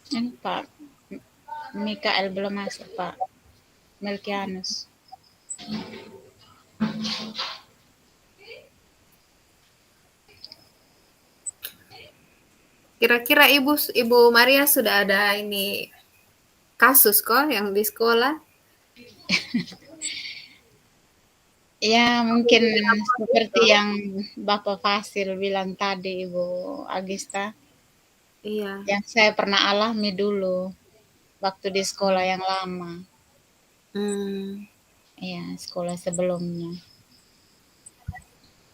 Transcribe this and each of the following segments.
Ini Pak Mikael belum masuk, Pak Melkianus. Kira-kira Ibu Maria sudah ada ini kasus kok yang di sekolah? Ya, mungkin seperti Gitu. yang Bapak Fasil bilang tadi, Ibu Agista, Iya. yang saya pernah alami dulu waktu di sekolah yang lama. Hmm. Ya, sekolah sebelumnya.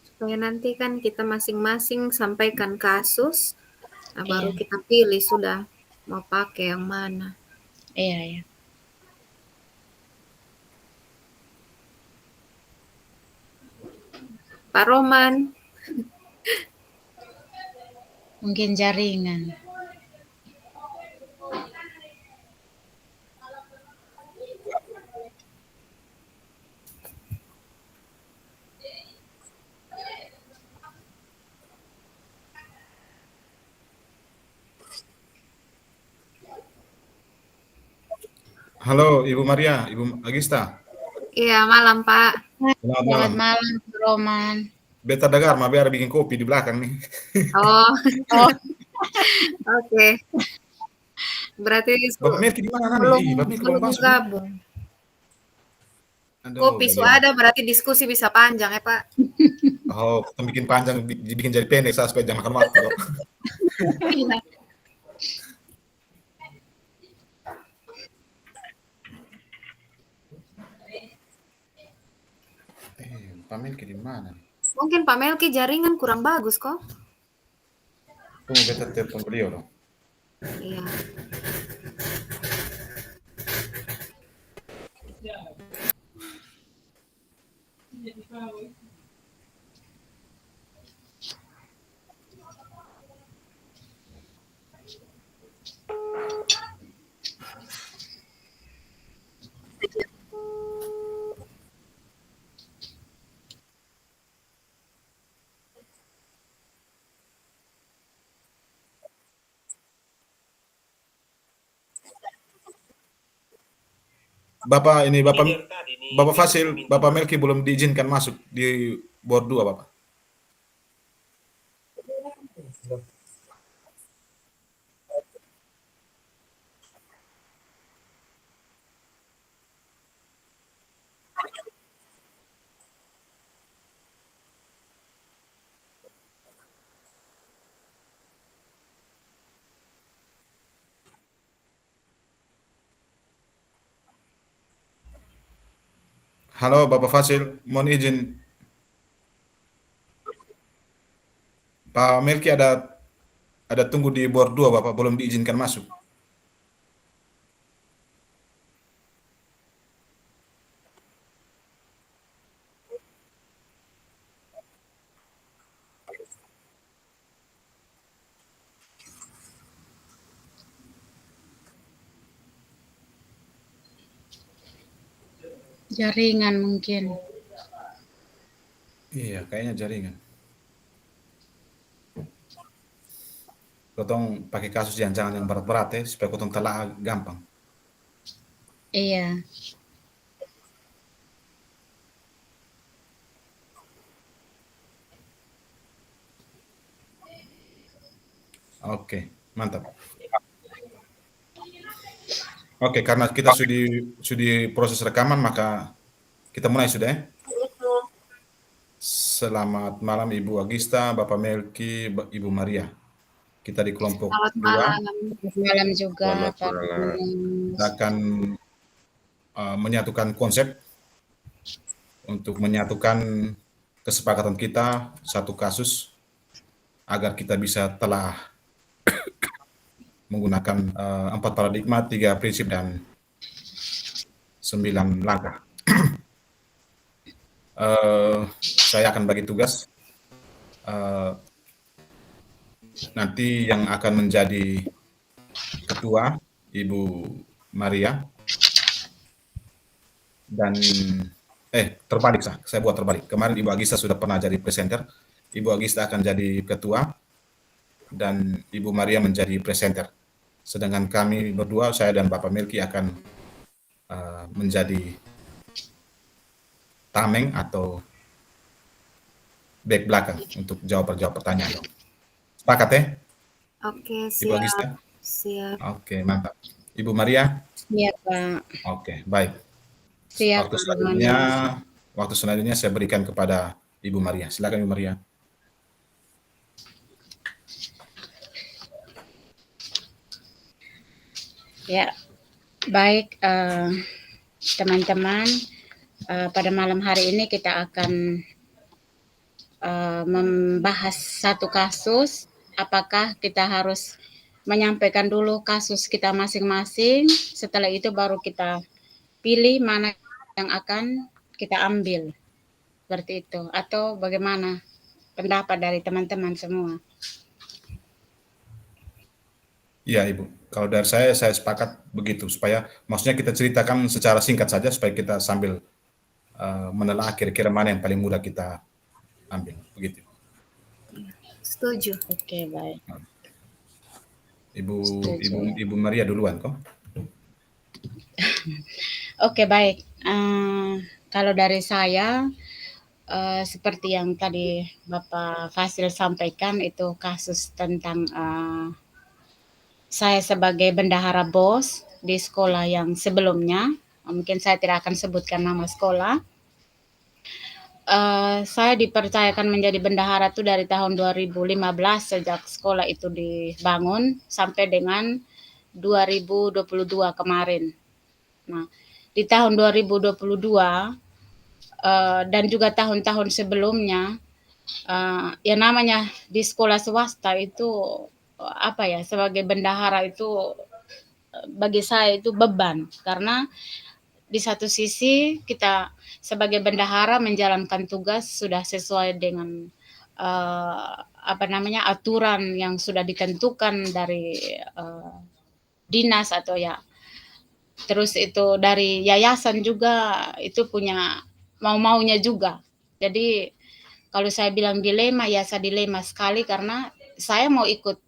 Supaya nanti kan kita masing-masing sampaikan kasus, nah baru Iya, kita pilih sudah mau pakai yang mana. iya, iya. Pak Roman, Mungkin jaringan. Halo Ibu Maria, Ibu Agista. iya malam Pak. Selamat Selamat malam. malam, Pak Roman. Beta dengar, mah biar bikin kopi di belakang nih. Oh, Oh, oke. Berarti Bapak Melki di mana nih? belum Bapak Melki belum belum masuk nih. gabung. Aduh, Kopi bagaimana? sudah ada, berarti diskusi bisa panjang ya Pak. Oh, kita bikin panjang, dibikin jadi pendek saya supaya jangan makan waktu. Iya. Pak Melki di mana nih? Mungkin Pak Melki jaringan kurang bagus kok. Tunggu beta telepon beliau dong. Iya. Bapak ini, Bapak Fasil, Bapak Melki belum diizinkan masuk di board 2, Bapak. Halo Bapak Fasil, mohon izin. Pak Melki ada tunggu di board 2, Bapak belum diizinkan masuk. jaringan mungkin. Iya, kayaknya jaringan. Kotong pakai kasus yang jangan yang berat-berat ya, supaya kotong telah gampang. Iya, Oke, mantap. Oke, karena kita sudah proses rekaman, maka kita mulai sudah ya. Selamat malam Ibu Agista, Bapak Melki, Ibu Maria. Kita di kelompok Selamat 2. malam. selamat malam juga, Selamat Pak malam. Roman. Kita akan menyatukan konsep untuk menyatukan kesepakatan kita satu kasus agar kita bisa telah menggunakan 4 paradigma, 3 prinsip, dan 9 langkah. Saya akan bagi tugas. Nanti yang akan menjadi ketua Ibu Maria, dan terbalik, saya buat terbalik. Kemarin Ibu Agista sudah pernah jadi presenter. Ibu Agista akan jadi ketua dan Ibu Maria menjadi presenter. Sedangkan kami berdua, saya dan Bapak Melki akan menjadi tameng atau back belakang untuk jawab pertanyaan. Sepakat ya, Oke, Ibu siap. Agista? Siap. Oke, mantap. Ibu Maria? Siap, Pak. Oke, baik. Siap, Waktu Pak selanjutnya, Romanus. saya berikan kepada Ibu Maria. Silakan Ibu Maria. Ya, baik teman-teman. Pada malam hari ini kita akan membahas satu kasus. Apakah kita harus menyampaikan dulu kasus kita masing-masing, setelah itu baru kita pilih mana yang akan kita ambil, seperti itu, atau bagaimana pendapat dari teman-teman semua? Iya, Ibu. Kalau dari saya sepakat begitu, supaya maksudnya kita ceritakan secara singkat saja, supaya kita sambil menelaah kira-kira mana yang paling mudah kita ambil, begitu. Setuju. Oke, baik. Ibu Maria duluan kok. Oke, baik. Kalau dari saya, seperti yang tadi Bapak Fasil sampaikan, itu kasus tentang saya sebagai bendahara BOS di sekolah yang sebelumnya. Mungkin saya tidak akan sebutkan nama sekolah. Saya dipercayakan menjadi bendahara itu dari tahun 2015 sejak sekolah itu dibangun sampai dengan 2022 kemarin. Nah, di tahun 2022 dan juga tahun-tahun sebelumnya, ya namanya di sekolah swasta itu apa ya, sebagai bendahara itu bagi saya itu beban, karena di satu sisi kita sebagai bendahara menjalankan tugas sudah sesuai dengan aturan yang sudah ditentukan dari dinas atau ya, terus itu dari yayasan juga itu punya mau-maunya juga. Jadi kalau saya bilang dilema, ya saya dilema sekali, karena saya mau ikut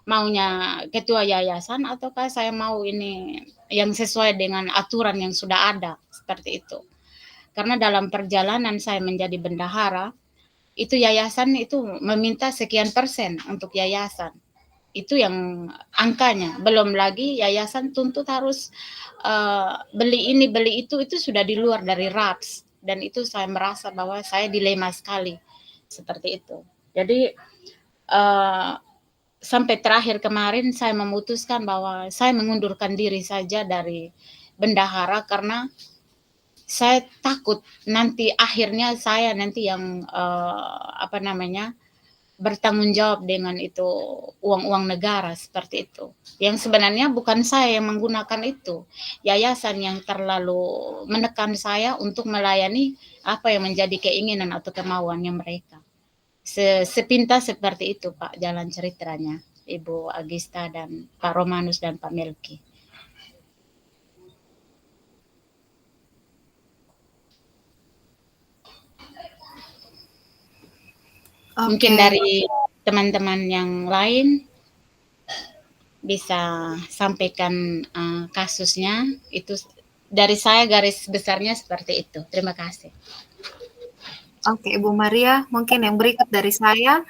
maunya ketua yayasan ataukah saya mau ini yang sesuai dengan aturan yang sudah ada, seperti itu. Karena dalam perjalanan saya menjadi bendahara, itu yayasan itu meminta sekian persen untuk yayasan. Itu yang angkanya. Belum lagi yayasan tuntut harus beli ini, beli itu sudah di luar dari RAPS. Dan itu saya merasa bahwa saya dilema sekali. Seperti itu. Jadi sampai terakhir kemarin saya memutuskan bahwa saya mengundurkan diri saja dari bendahara, karena saya takut nanti akhirnya saya nanti yang bertanggung jawab dengan itu uang-uang negara, seperti itu. Yang sebenarnya bukan saya yang menggunakan itu, yayasan yang terlalu menekan saya untuk melayani apa yang menjadi keinginan atau kemauannya mereka. Sepintas seperti itu, Pak, jalan ceritanya Ibu Agista dan Pak Romanus dan Pak Melki. Mungkin dari teman-teman yang lain bisa sampaikan kasusnya. Itu dari saya garis besarnya seperti itu. Terima kasih. Oke, Ibu Maria, mungkin yang berikut dari saya,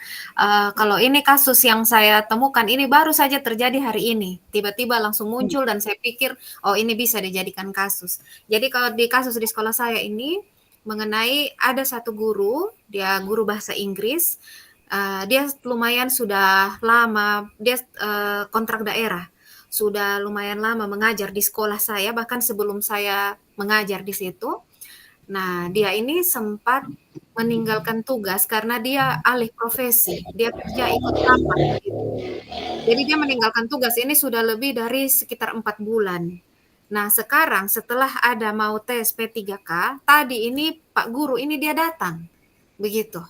kalau ini kasus yang saya temukan ini baru saja terjadi hari ini, tiba-tiba langsung muncul dan saya pikir, oh ini bisa dijadikan kasus. Jadi kalau di kasus di sekolah saya ini, mengenai ada satu guru, dia guru bahasa Inggris, dia lumayan sudah lama, dia kontrak daerah, sudah lumayan lama mengajar di sekolah saya, bahkan sebelum saya mengajar di situ. Nah, dia ini sempat meninggalkan tugas karena dia alih profesi, dia kerja ikut lapak gitu. Jadi dia meninggalkan tugas ini sudah lebih dari sekitar 4 bulan. Nah, sekarang setelah ada mau tes P3K, tadi ini Pak Guru ini dia datang, begitu.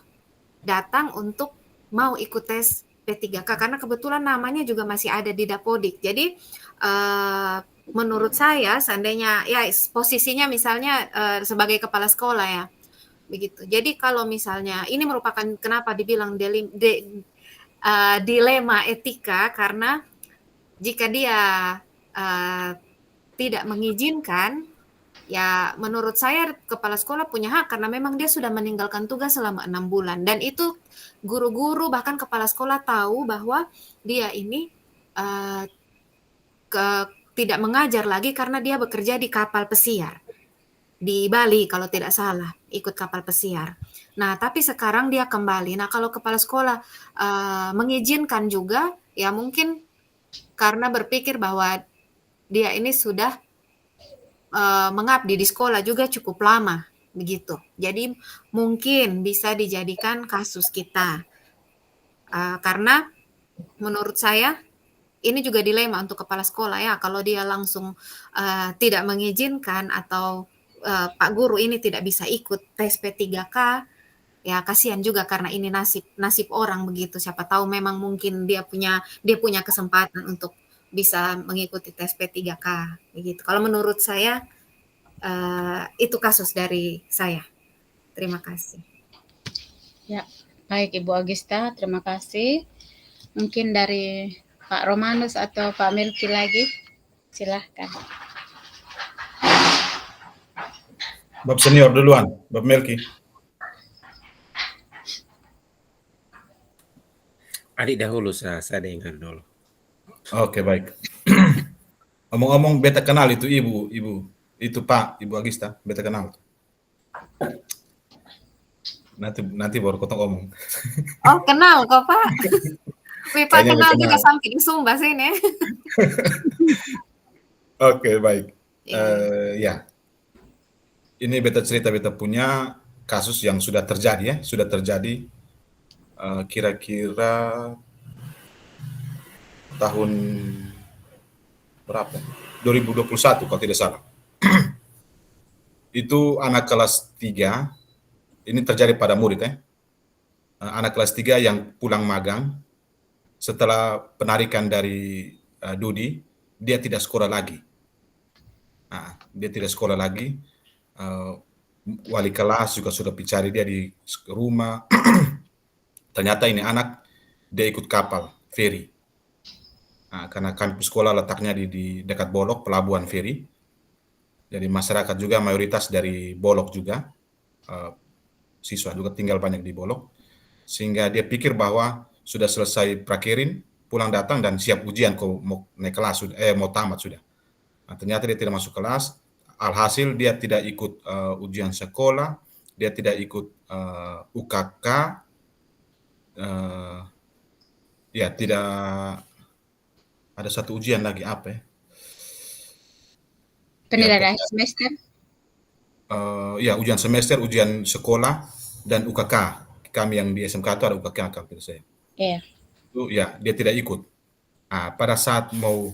Datang untuk mau ikut tes P3K karena kebetulan namanya juga masih ada di Dapodik. Jadi menurut saya seandainya ya posisinya misalnya sebagai kepala sekolah ya begitu. Jadi kalau misalnya ini merupakan kenapa dibilang dilema etika, karena jika dia tidak mengizinkan, ya menurut saya kepala sekolah punya hak karena memang dia sudah meninggalkan tugas selama 6 bulan. Dan itu guru-guru bahkan kepala sekolah tahu bahwa dia ini tidak mengajar lagi karena dia bekerja di kapal pesiar. Di Bali kalau tidak salah, ikut kapal pesiar. Nah, tapi sekarang dia kembali. Nah, kalau kepala sekolah mengizinkan juga, ya mungkin karena berpikir bahwa dia ini sudah mengabdi di sekolah juga cukup lama, begitu. Jadi mungkin bisa dijadikan kasus kita. Karena menurut saya ini juga dilema untuk kepala sekolah ya, kalau dia langsung tidak mengizinkan atau Pak Guru ini tidak bisa ikut tes P3K, ya kasihan juga karena ini nasib orang begitu. Siapa tahu memang mungkin dia punya kesempatan untuk bisa mengikuti tes P3K begitu. Kalau menurut saya itu kasus dari saya. Terima kasih. Ya, baik Ibu Agista, terima kasih. Mungkin dari Pak Romanus atau Pak Milky lagi, silahkan. Bab senior duluan, Bab Melki. Adik dahulu, saya dengar dulu. Oke, baik. Omong-omong beta kenal itu ibu, itu Pak, Ibu Agista, beta kenal. Nanti baru kotong omong. Oh, kenal kok Pak. Pak kenal juga sampai di Sumba sini. Oke, baik. Ya, ini beta cerita beta punya kasus yang sudah terjadi ya, kira-kira tahun berapa? 2021 kalau tidak salah. Itu anak kelas 3, ini terjadi pada murid ya. Anak kelas 3 yang pulang magang setelah penarikan dari Dudi, dia tidak sekolah lagi. Wali kelas juga sudah mencari dia di rumah. Ternyata ini anak dia ikut kapal feri. Karena kampus sekolah letaknya di dekat Bolok, pelabuhan feri. Jadi masyarakat juga mayoritas dari Bolok juga, siswa juga tinggal banyak di Bolok. Sehingga dia pikir bahwa sudah selesai prakirin, pulang datang dan siap ujian mau naik kelas, mau tamat sudah. Ternyata dia tidak masuk kelas. Alhasil dia tidak ikut ujian sekolah, dia tidak ikut UKK, ya tidak ada satu ujian lagi apa ya? Penilaian semester? Ya ujian semester, ujian sekolah dan UKK. Kami yang di SMK itu ada UKK kalau tidak saya. Iya. Itu ya dia tidak ikut. Pada saat mau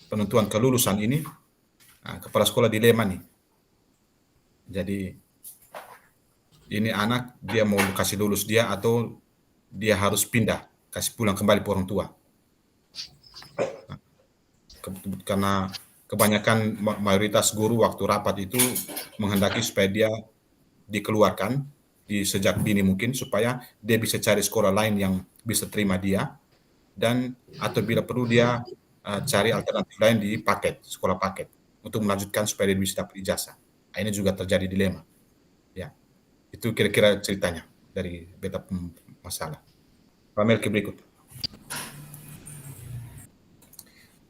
penentuan kelulusan ini, kepala sekolah dilema nih. Jadi ini anak dia mau kasih lulus dia atau dia harus pindah, kasih pulang kembali ke orang tua. Karena kebanyakan mayoritas guru waktu rapat itu menghendaki supaya dia dikeluarkan sejak dini mungkin supaya dia bisa cari sekolah lain yang bisa terima dia dan atau bila perlu dia cari alternatif lain di sekolah paket untuk melanjutkan supaya dia bisa dapat ijazah. Ini juga terjadi dilema. Ya, itu kira-kira ceritanya dari beta masalah. Pak Melki berikut.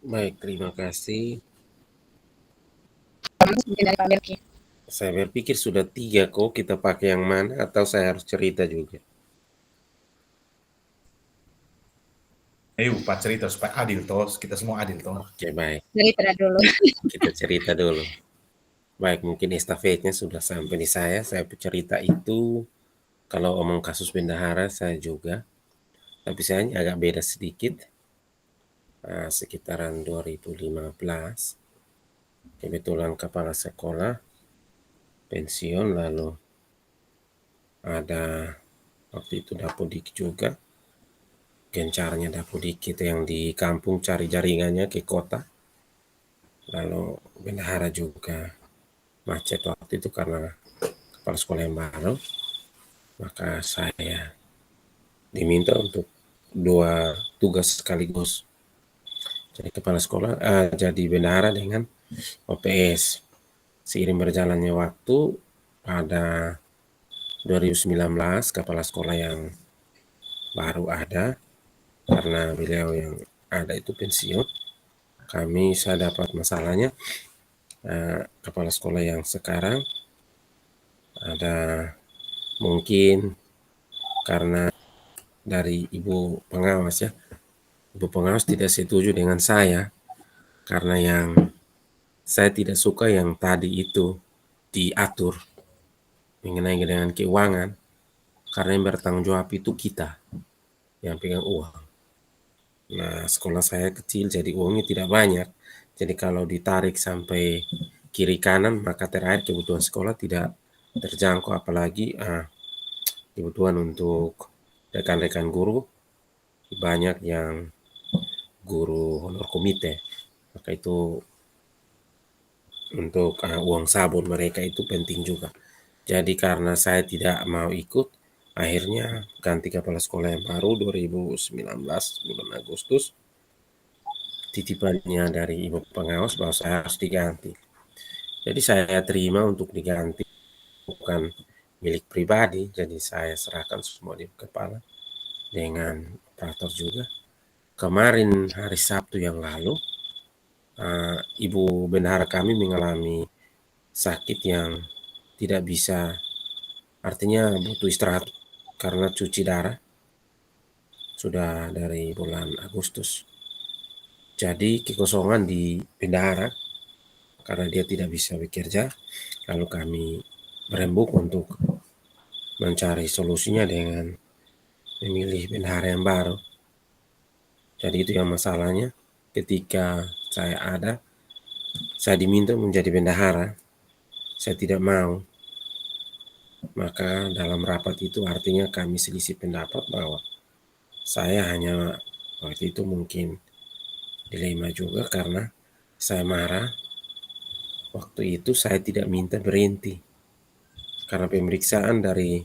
Baik, terima kasih. Dari Pak Melki. Saya berpikir sudah 3 kok, kita pakai yang mana atau saya harus cerita juga? Ayo Pak cerita supaya adil toh, kita semua adil toh. Oke, baik. Cerita dulu. Kita cerita dulu. Baik, mungkin estafetnya sudah sampai di saya cerita itu, kalau omong kasus bendahara saya juga, tapi saya agak beda sedikit. Sekitaran 2015, kebetulan kepala sekolah pensiun, lalu ada waktu itu Dapodik juga, gencarnya Dapodik kita yang di kampung cari jaringannya ke kota, lalu bendahara juga macet waktu itu karena kepala sekolah yang baru, maka saya diminta untuk 2 tugas sekaligus. Jadi kepala sekolah jadi bendahara dengan OPS. Seiring berjalannya waktu, pada 2019 kepala sekolah yang baru ada, karena beliau yang ada itu pensiun, saya dapat masalahnya, kepala sekolah yang sekarang ada mungkin karena dari ibu pengawas ya, ibu pengawas tidak setuju dengan saya karena yang saya tidak suka yang tadi itu diatur mengenai dengan keuangan, karena yang bertanggung jawab itu kita yang pegang uang. Nah, sekolah saya kecil jadi uangnya tidak banyak. Jadi kalau ditarik sampai kiri kanan maka terakhir kebutuhan sekolah tidak terjangkau, apalagi kebutuhan untuk rekan-rekan guru banyak yang guru honor komite, maka itu untuk uang sabun mereka itu penting juga. Jadi karena saya tidak mau ikut, akhirnya ganti kepala sekolah yang baru 2019 bulan Agustus, titipannya dari ibu pengawas bahwa saya harus diganti. Jadi saya terima untuk diganti, bukan milik pribadi, jadi saya serahkan semua di kepala dengan operator juga. Kemarin hari Sabtu yang lalu, ibu bendahara kami mengalami sakit yang tidak bisa, artinya butuh istirahat karena cuci darah sudah dari bulan Agustus. Jadi kekosongan di bendahara karena dia tidak bisa bekerja, lalu kami berembuk untuk mencari solusinya dengan memilih bendahara yang baru. Jadi itu yang masalahnya, ketika saya diminta menjadi bendahara, saya tidak mau. Maka dalam rapat itu artinya kami selisih pendapat bahwa saya hanya waktu itu mungkin dilema juga karena saya marah. Waktu itu saya tidak minta berhenti karena pemeriksaan dari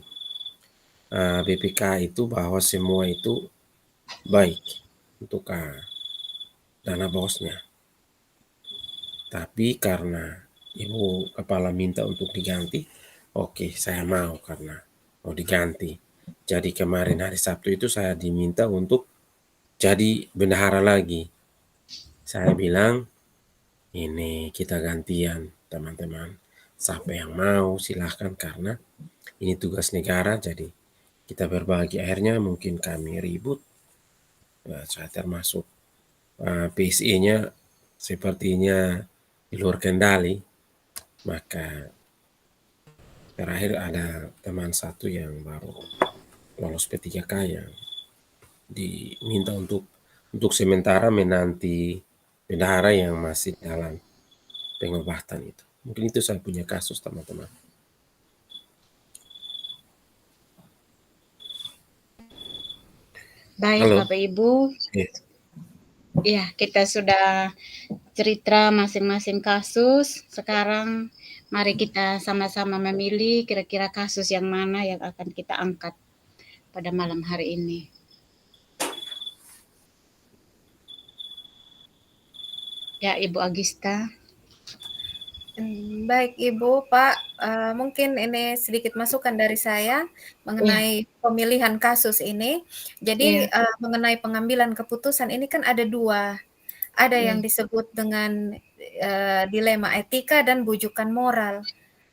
BPK itu bahwa semua itu baik untuk dana bosnya. Tapi karena ibu kepala minta untuk diganti, oke, saya mau karena mau diganti. Jadi kemarin hari Sabtu itu saya diminta untuk jadi bendahara lagi. Saya bilang, ini kita gantian teman-teman. Siapa yang mau silahkan karena ini tugas negara, jadi kita berbagi. Akhirnya mungkin kami ribut. Saya termasuk PSE-nya sepertinya di luar kendali. Maka terakhir ada teman satu yang baru lolos P3K yang diminta untuk sementara menanti bendahara yang masih dalam pengobatan itu. Mungkin itu saya punya kasus teman-teman. Baik, Halo. Bapak Ibu. Ya, kita sudah cerita masing-masing kasus. Sekarang mari kita sama-sama memilih kira-kira kasus yang mana yang akan kita angkat pada malam hari ini. Ya, Ibu Agista. Baik Ibu, Pak, mungkin ini sedikit masukan dari saya mengenai pemilihan kasus ini. Jadi mengenai pengambilan keputusan ini kan ada dua, ada yang disebut dengan dilema etika dan bujukan moral.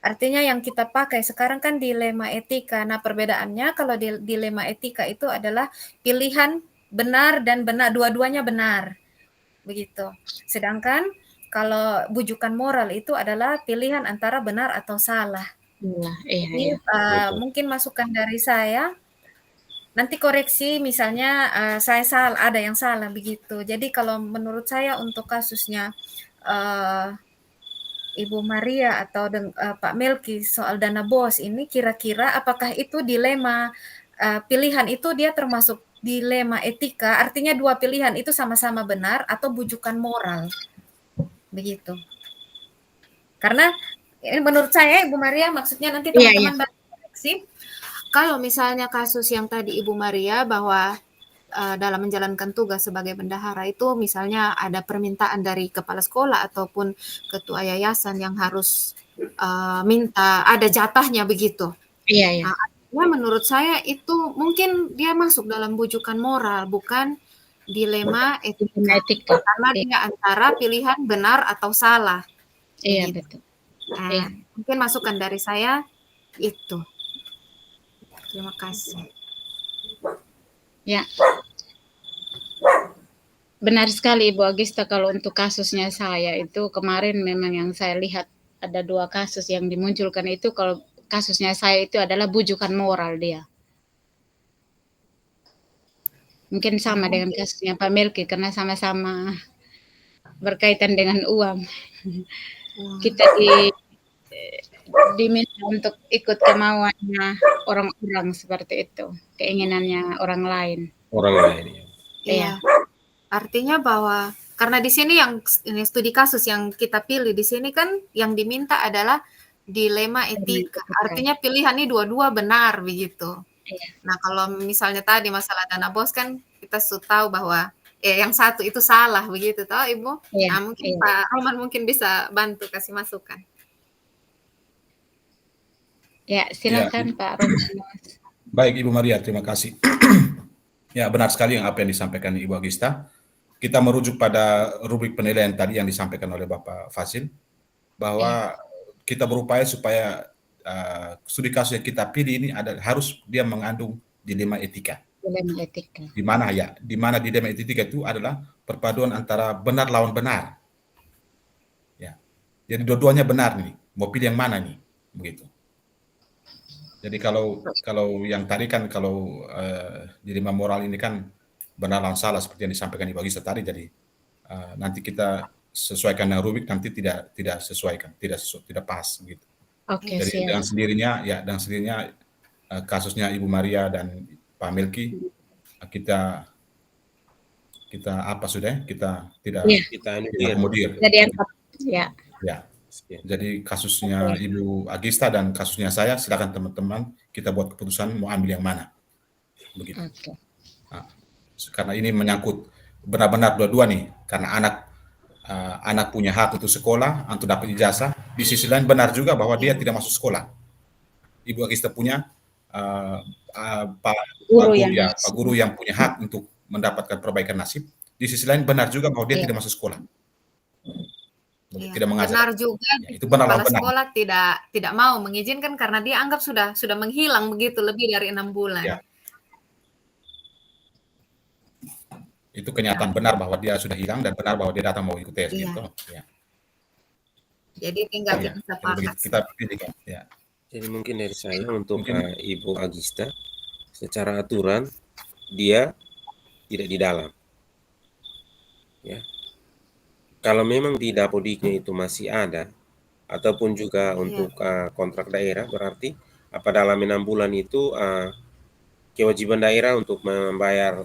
Artinya yang kita pakai sekarang kan dilema etika. Nah perbedaannya kalau dilema etika itu adalah pilihan benar dan benar, dua-duanya benar, begitu. Sedangkan kalau bujukan moral itu adalah pilihan antara benar atau salah. Jadi mungkin masukan dari saya, nanti koreksi misalnya saya salah, ada yang salah begitu. Jadi kalau menurut saya untuk kasusnya Ibu Maria atau Pak Melki soal dana bos ini kira-kira apakah itu dilema pilihan itu dia termasuk dilema etika, artinya dua pilihan itu sama-sama benar atau bujukan moral. Begitu. Karena ini menurut saya Ibu Maria, maksudnya nanti teman-teman koreksi. Kalau misalnya kasus yang tadi Ibu Maria bahwa dalam menjalankan tugas sebagai bendahara itu misalnya ada permintaan dari kepala sekolah ataupun ketua yayasan yang harus minta ada jatahnya begitu. Iya, iya. Artinya menurut saya itu mungkin dia masuk dalam bujukan moral, bukan dilema etika. Etika. Karena Iya, dia antara pilihan benar atau salah. iya Begitu. betul. Iya. Mungkin masukan dari saya itu. Terima kasih. Ya. Benar sekali Ibu Agista, kalau untuk kasusnya saya itu kemarin memang yang saya lihat ada 2 kasus yang dimunculkan itu, kalau kasusnya saya itu adalah bujukan moral dia. Mungkin sama dengan kasusnya Pak Melki karena sama-sama berkaitan dengan uang. Kita diminta untuk ikut kemauannya orang-orang seperti itu, keinginannya orang lain. Orang lain ya. Iya. Artinya bahwa karena di sini yang ini studi kasus yang kita pilih di sini kan yang diminta adalah dilema etika. Artinya pilihan ini dua-dua benar begitu. Iya. Nah, kalau misalnya tadi masalah dana bos kan kita sudah tahu bahwa yang satu itu salah begitu toh Ibu. Iya, Nah, mungkin Pak Roman mungkin bisa bantu kasih masukan. Ya, silakan Pak Roman. Baik Ibu Maria, terima kasih. Ya, benar sekali yang apa yang disampaikan Ibu Agista. Kita merujuk pada rubrik penilaian tadi yang disampaikan oleh Bapak Fasil, bahwa kita berupaya supaya studi kasus yang kita pilih ini harus dia mengandung dilema etika. Dilema etika. Di mana dilema etika itu adalah perpaduan antara benar lawan benar. Ya. Jadi dua-duanya benar nih. Mau pilih yang mana nih? Begitu. Jadi kalau yang tadi kan kalau dilema moral ini kan benar lawan salah seperti yang disampaikan Ibu Agista tadi, jadi nanti kita sesuaikan dengan rubrik nanti tidak sesuaikan, tidak pas gitu. Oke, Jadi dengan sendirinya kasusnya Ibu Maria dan Pak Melki kita apa sudah kita tidak akomodir. Jadi ya. Jadi kasusnya Ibu Agista dan kasusnya saya, silakan teman-teman kita buat keputusan mau ambil yang mana. Begitu. Oke. Nah, karena ini menyangkut benar-benar dua-dua nih, karena anak punya hak untuk sekolah, untuk dapat ijazah. Di sisi lain benar juga bahwa dia tidak masuk sekolah. Ibu Agista punya Pak Guru yang punya hak untuk mendapatkan perbaikan nasib. Di sisi lain benar juga bahwa dia tidak masuk sekolah. Tidak mengajar. Benar juga itu benar kepala sekolah tidak mau mengizinkan karena dia anggap sudah menghilang begitu lebih dari 6 bulan. Ya. Itu kenyataan benar bahwa dia sudah hilang dan benar bahwa dia datang mau ikut tes gitu. Ya. Jadi tinggal kita sepakat. Kita pilihkan. Ya. Jadi mungkin dari saya untuk Ibu Agista, secara aturan dia tidak di dalam. Ya. Kalau memang di Dapodiknya itu masih ada, ataupun juga untuk kontrak daerah, berarti apa dalam 6 bulan itu kewajiban daerah untuk membayar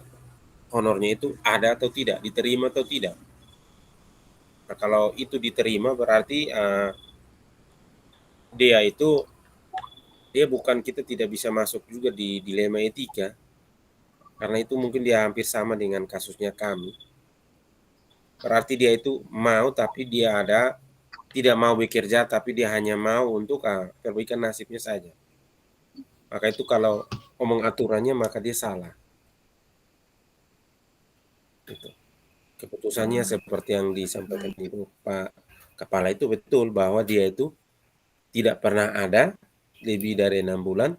honornya itu ada atau tidak, diterima atau tidak. Nah, kalau itu diterima berarti dia bukan, kita tidak bisa masuk juga di dilema etika, karena itu mungkin dia hampir sama dengan kasusnya kami. Berarti dia itu mau tapi dia tidak mau bekerja, tapi dia hanya mau untuk perbaikan nasibnya saja. Maka itu kalau omong aturannya maka dia salah. Itu. Keputusannya seperti yang disampaikan Ibu Pak Kepala itu betul, bahwa dia itu tidak pernah ada lebih dari 6 bulan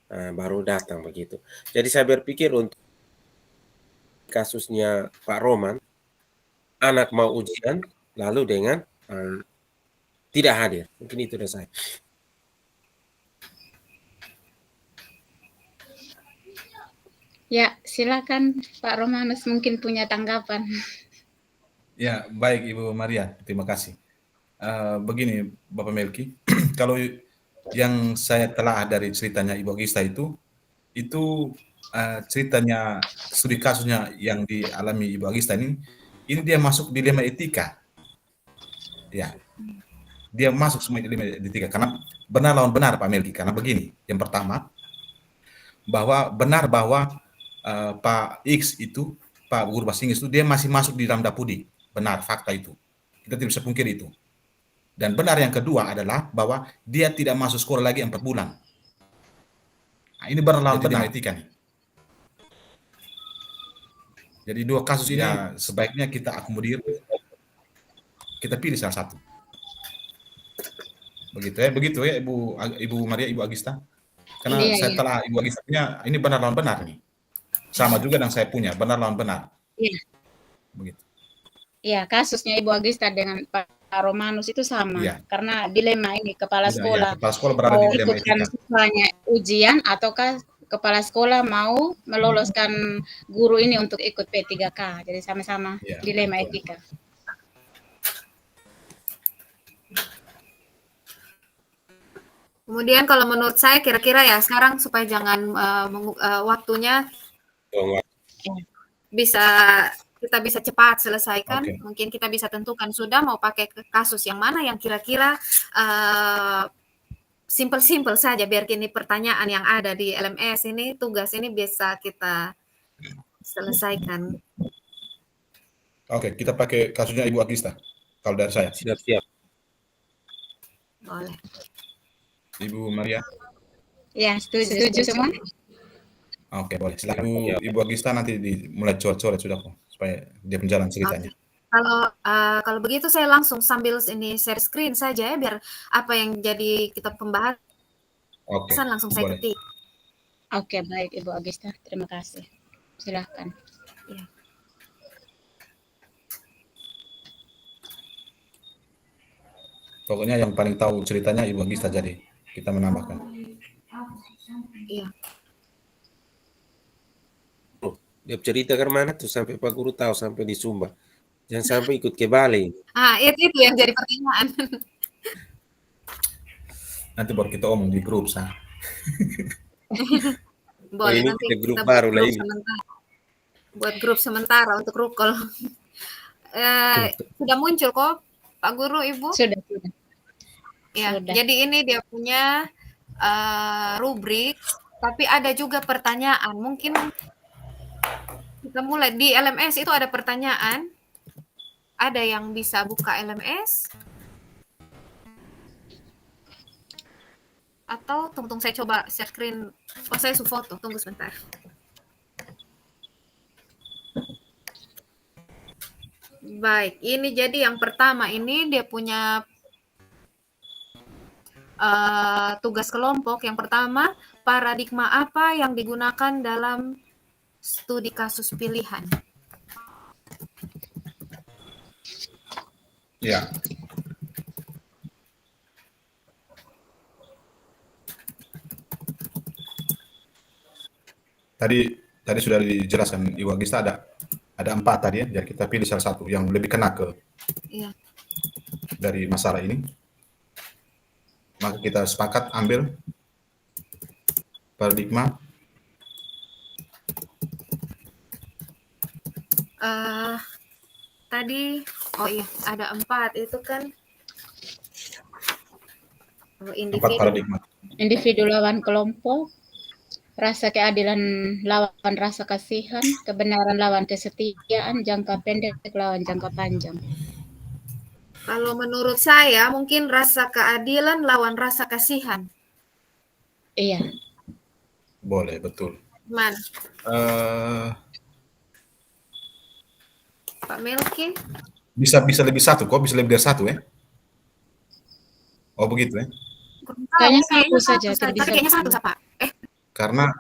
baru datang begitu. Jadi saya berpikir untuk kasusnya Pak Roman, anak mau ujian lalu dengan tidak hadir. Mungkin itu dari saya. Ya, silakan Pak Romanus mungkin punya tanggapan. Ya, baik Ibu Maria, terima kasih. Begini Bapak Melki, kalau yang saya telah dari ceritanya Ibu Agista itu ceritanya studi kasusnya yang dialami Ibu Agista ini dia masuk dilema etika. Ya, dia masuk semua dilema etika karena benar lawan benar Pak Melki. Karena begini, yang pertama bahwa benar bahwa Pak X itu, Pak Guru Bahasa Inggris itu dia masih masuk di dalam Dapudi. Benar, fakta itu. Kita tidak bisa pungkiri itu. Dan benar yang kedua adalah bahwa dia tidak masuk sekolah lagi 4 bulan. Nah, ini benar lawan benar etika nih. Jadi dua kasus ini sebaiknya kita akomodir, kita pilih salah satu. Begitu ya Ibu Maria, Ibu Agista. Karena saya telah Ibu Agista punya ini benar lawan benar nih. Sama juga yang saya punya, benar lawan benar. Iya. Begitu. Iya, kasusnya Ibu Agista dengan Pak Romanus itu sama. Iya. Karena dilema ini kepala Iya, sekolah kepala sekolah berada di mau dilema ikutkan etika. siswanya ujian ataukah kepala sekolah mau meloloskan guru ini untuk ikut P3K. Jadi sama-sama dilema etika. Kemudian kalau menurut saya kira-kira ya sekarang supaya jangan waktunya kita bisa cepat selesaikan. Mungkin kita bisa tentukan sudah mau pakai kasus yang mana yang kira-kira simple saja, biar kini pertanyaan yang ada di LMS ini, tugas ini bisa kita selesaikan. Oke, kita pakai kasusnya Ibu Agista. Kalau dari saya. Siap. Boleh. Ibu Maria. Ya, setuju semua. Oke, boleh. Silakan Ibu Agista nanti mulai coret-coret sudah kok, supaya dia menjalan ceritanya. Kalau begitu saya langsung sambil ini share screen saja ya, biar apa yang jadi kita pembahasan langsung saya ketik. Oke, baik Ibu Agista, terima kasih. Silakan. Ya. Pokoknya yang paling tahu ceritanya Ibu Agista, jadi kita menambahkan. Iya. Dia cerita ke mana tuh sampai Pak Guru tahu sampai di Sumba. Jangan sampai ikut ke Bali. Itu yang jadi pertanyaan. Nanti baru kita omong di grup, Boleh, ini nanti grup kita baru lah ini. Buat grup sementara untuk rukol. Sudah muncul kok Pak Guru, Ibu? Sudah. Ya, jadi ini dia punya rubrik, tapi ada juga pertanyaan. Mungkin kita mulai di LMS itu ada pertanyaan. Ada yang bisa buka LMS? Atau tunggu saya coba share screen. Oh, saya foto. Tunggu sebentar. Baik, ini jadi yang pertama ini dia punya tugas kelompok. Yang pertama, paradigma apa yang digunakan dalam studi kasus pilihan? Ya. Tadi sudah dijelaskan Ibu Agista, ada 4 tadi ya. Jadi kita pilih salah satu yang lebih kena ke dari masalah ini. Maka kita sepakat ambil paradigma. Tadi ada 4 itu kan individu lawan kelompok, rasa keadilan lawan rasa kasihan, kebenaran lawan kesetiaan, jangka pendek lawan jangka panjang. Kalau menurut saya mungkin rasa keadilan lawan rasa kasihan. Iya. Boleh, betul. Mana? Pak Melki? Bisa lebih satu kok, bisa lebih dari satu ya? Oh begitu ya? Kayaknya satu saja. Kayaknya satu Pak. Karena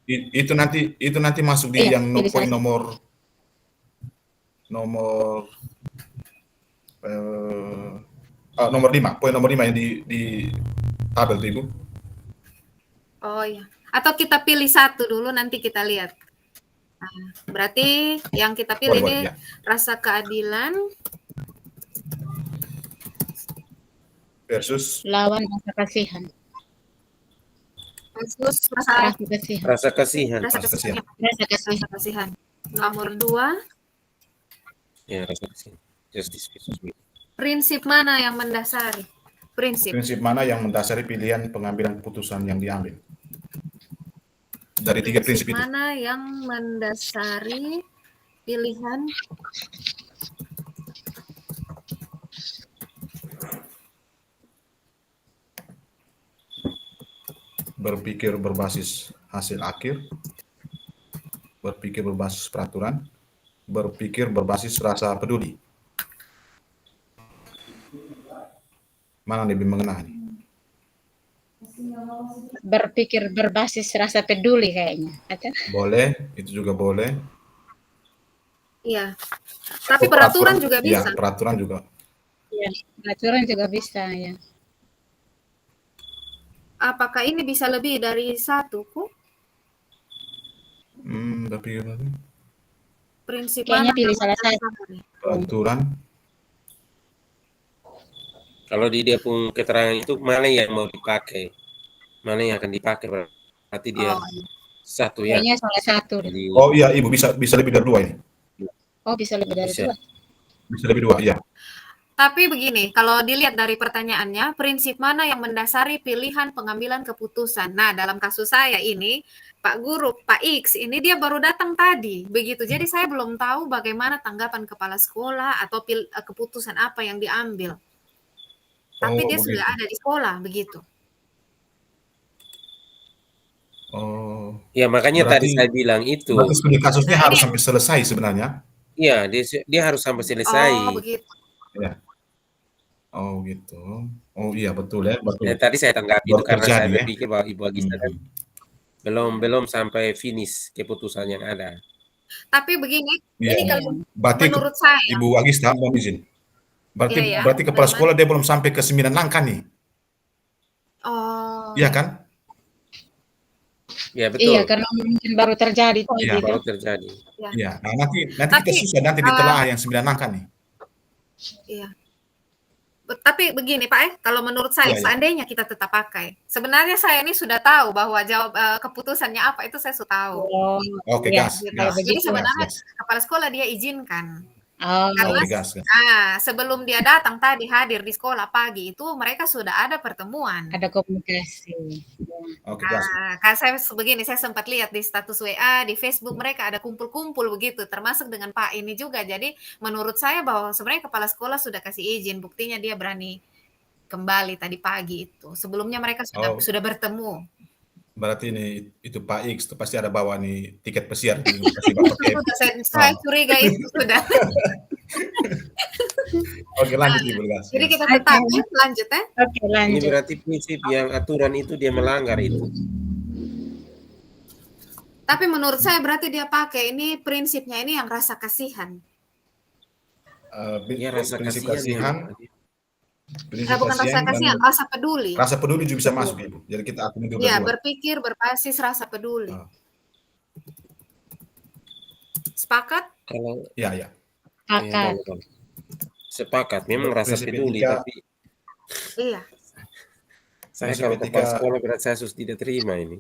itu nanti masuk di yang poin nomor 5, poin nomor 5 yang di tabel itu, Ibu. Oh iya. Atau kita pilih satu dulu nanti kita lihat. Nah, berarti yang kita pilih ini rasa keadilan versus lawan rasa kasihan. Versus rasa kasihan. Nomor 2. Ya, rasa kasihan. Justice. Prinsip mana yang mendasari? Prinsip mana yang mendasari pilihan pengambilan keputusan yang diambil? dari 3 prinsip itu. Mana yang mendasari pilihan berpikir berbasis hasil akhir, berpikir berbasis peraturan, berpikir berbasis rasa peduli. Mana lebih mengena nih? Berpikir berbasis rasa peduli kayaknya. Atau? Boleh, itu juga boleh. Iya. Tapi peraturan juga bisa. Iya, peraturan juga. Ya, peraturan juga bisa ya. Apakah ini bisa lebih dari satu, Ku? Berpikir Prinsip Kayaknya mana pilih yang salah satu. mendasari? peraturan. Kalau di dia pun keterangan itu mana yang mau dipakai, mana yang akan dipakai, berarti dia satu ya. Kayaknya salah satu. Jadi, Oh iya, Ibu bisa lebih dari 2 ini. Oh, bisa lebih dari Bisa. 2. Bisa lebih 2, iya. Tapi begini, kalau dilihat dari pertanyaannya, prinsip mana yang mendasari pilihan pengambilan keputusan? Nah, dalam kasus saya ini, Pak Guru, Pak X, ini dia baru datang tadi, begitu. Jadi saya belum tahu bagaimana tanggapan kepala sekolah atau keputusan apa yang diambil. Tapi dia begitu. sudah ada di sekolah, begitu. Oh. ya makanya Berarti- tadi saya bilang itu. Berarti studi kasusnya harus sampai selesai sebenarnya. Iya, dia harus sampai selesai. Oh, begitu. Ya. Oh gitu. Oh iya betul ya, betul. Ya, tadi saya tanggapi itu Baru karena saya terjadi, ya. berpikir bahwa Ibu Agista kan belum sampai finish keputusan yang ada. Tapi begini, Iya. ini kalau Berarti menurut saya, Ibu Agista mohon izin. Berarti Iya, ya. berarti kepala Bagaimana? sekolah dia belum sampai ke 9 langkah nih. oh, Iya kan? Ya betul. Iya, karena mungkin baru terjadi Iya. gitu. Baru terjadi. Iya. Nah, nanti Tapi, kita susah nanti ditelaah yang 9 langkah nih. iya. Tapi begini Pak, kalau menurut saya, Iya, iya. seandainya kita tetap pakai, sebenarnya saya ini sudah tahu bahwa keputusannya apa itu saya sudah tahu. Oh, Oke, iya, gas. kalau gas. Jadi begitu. sebenarnya gas. kepala sekolah dia izinkan. Oh, Karena Oke, gas. sebelum dia datang tadi hadir di sekolah pagi itu mereka sudah ada pertemuan. ada komunikasi. Oke, gas. Kan saya begini, saya sempat lihat di status WA, di Facebook mereka ada kumpul-kumpul begitu, termasuk dengan Pak ini juga. Jadi menurut saya bahwa sebenarnya kepala sekolah sudah kasih izin, buktinya dia berani kembali tadi pagi itu. Sebelumnya mereka sudah bertemu. Berarti ini itu Pak X itu pasti ada bawa nih tiket pesiar ini pasti Bapak F. Sudah, saya curiga itu sudah. Oke, lanjut Ibu gas. Jadi kita tetap lanjut ya. Oke, Ini lanjut. berarti prinsip yang aturan itu dia melanggar itu. Tapi menurut saya berarti dia pakai ini prinsipnya ini yang rasa kasihan. Ya rasa prinsip kasihan. prinsip Bukan rasa dan kasihan, rasa peduli. rasa peduli juga bisa masuk Ibu. Jadi kita akan dua. Iya, berpikir berbasis rasa peduli. Sepakat? Kalau Iya. Sepakat. sepakat, memang rasa Prinsip peduli, etika. tapi Iya. saya Prinsip kalau etika. kepala sekolah berat saya harus tidak terima ini.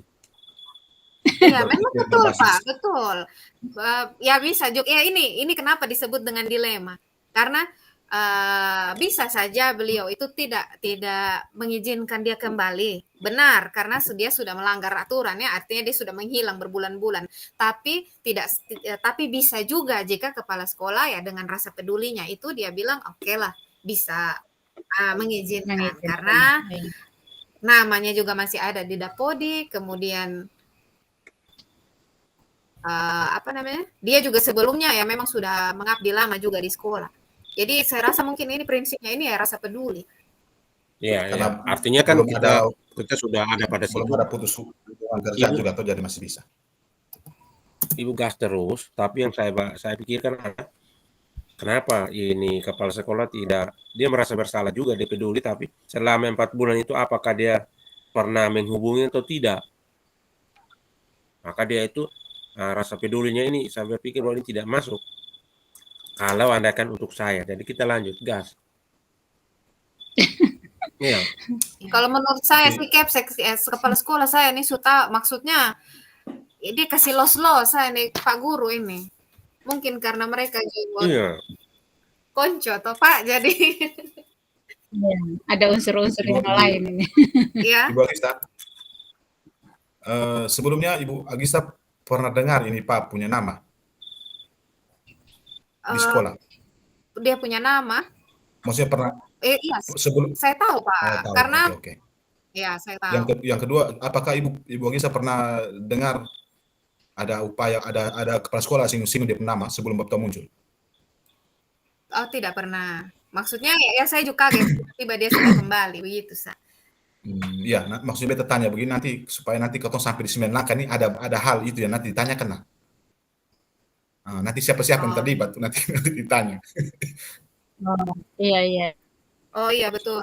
Iya, memang Berpikir betul berbasis. Pak, betul. Ya bisa juga. Ya ini kenapa disebut dengan dilema? Karena bisa saja beliau itu tidak mengizinkan dia kembali. Benar, karena dia sudah melanggar aturan ya, artinya dia sudah menghilang berbulan-bulan. Tapi tapi bisa juga jika kepala sekolah ya dengan rasa pedulinya itu dia bilang oke lah bisa mengizinkan karena namanya juga masih ada di Dapodi, kemudian dia juga sebelumnya ya memang sudah mengabdi lama juga di sekolah. Jadi saya rasa mungkin ini prinsipnya ini ya rasa peduli. Iya, Karena artinya kan belum kita sudah ada pada situ. belum ada putus hubungan kerja juga atau jadi masih bisa. Ibu gas terus, tapi yang saya pikirkan kenapa ini kepala sekolah dia merasa bersalah juga, dia peduli, tapi selama 4 bulan itu apakah dia pernah menghubungi atau tidak? Maka dia itu rasa pedulinya ini saya berpikir bahwa ini tidak masuk. Kalau Anda kan untuk saya, jadi kita lanjut gas. Iya. Kalau menurut saya sih kepala sekolah saya ini suka maksudnya dia kasih los-los saya nih Pak Guru ini. Mungkin karena mereka juga konco atau Pak jadi ada unsur-unsur yang lain ini. Iya. Ibu Agista. Sebelumnya Ibu Agista pernah dengar ini Pak punya nama di Eh, sekolah? dia punya nama? Maksudnya pernah Iya, sebelum? saya tahu Pak, Tahu. karena Oke. ya saya tahu. Yang kedua, apakah Ibu Agista pernah dengar ada upaya ada kepala sekolah singgung dia nama sebelum Bapak muncul? Oh, tidak pernah. Maksudnya ya saya juga kaget tiba-tiba dia sudah kembali begitu, Sa. Iya, maksudnya beta tanya begini nanti supaya nanti kalau sampai di 9 langkah ini ada hal itu yang nanti ditanyakan nah. Nanti siapa-siapa yang Oh. terlibat nanti ditanya. Iya, iya. Oh iya betul.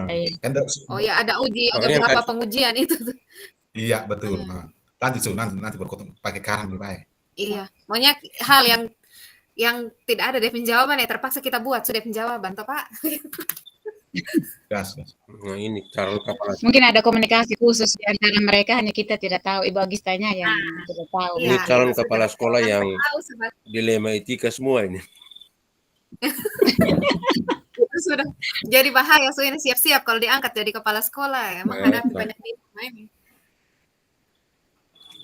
Iya. Kan Oh ya ada uji, ada Makanya beberapa kan- pengujian itu tuh. iya betul. Nanti berkotong pakai karang lebih baik. Iya, maunya hal yang tidak ada defin jawaban ya terpaksa kita buat sudah defin jawaban toh Pak. Gas. Nah, ini calon kepala Mungkin ada komunikasi khusus di antara mereka, hanya kita tidak tahu. Ibu Agistanya yang tidak tahu. Ini Iya, calon itu kepala sudah sekolah yang tahu sebab dilema etika semua ini. itu sudah jadi bahaya, so ini siap-siap kalau diangkat jadi kepala sekolah ya menghadapi Betul. banyak dilema ini.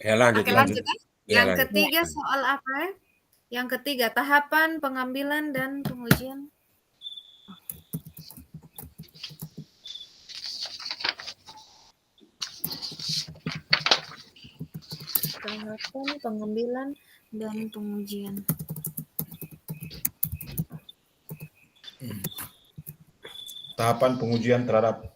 Ya lanjut. Oke lanjut ya. Ya, Yang lanjut. ketiga soal apa ya? Yang ketiga tahapan pengambilan dan pengujian. Tahapan pengambilan dan pengujian. Tahapan pengujian terhadap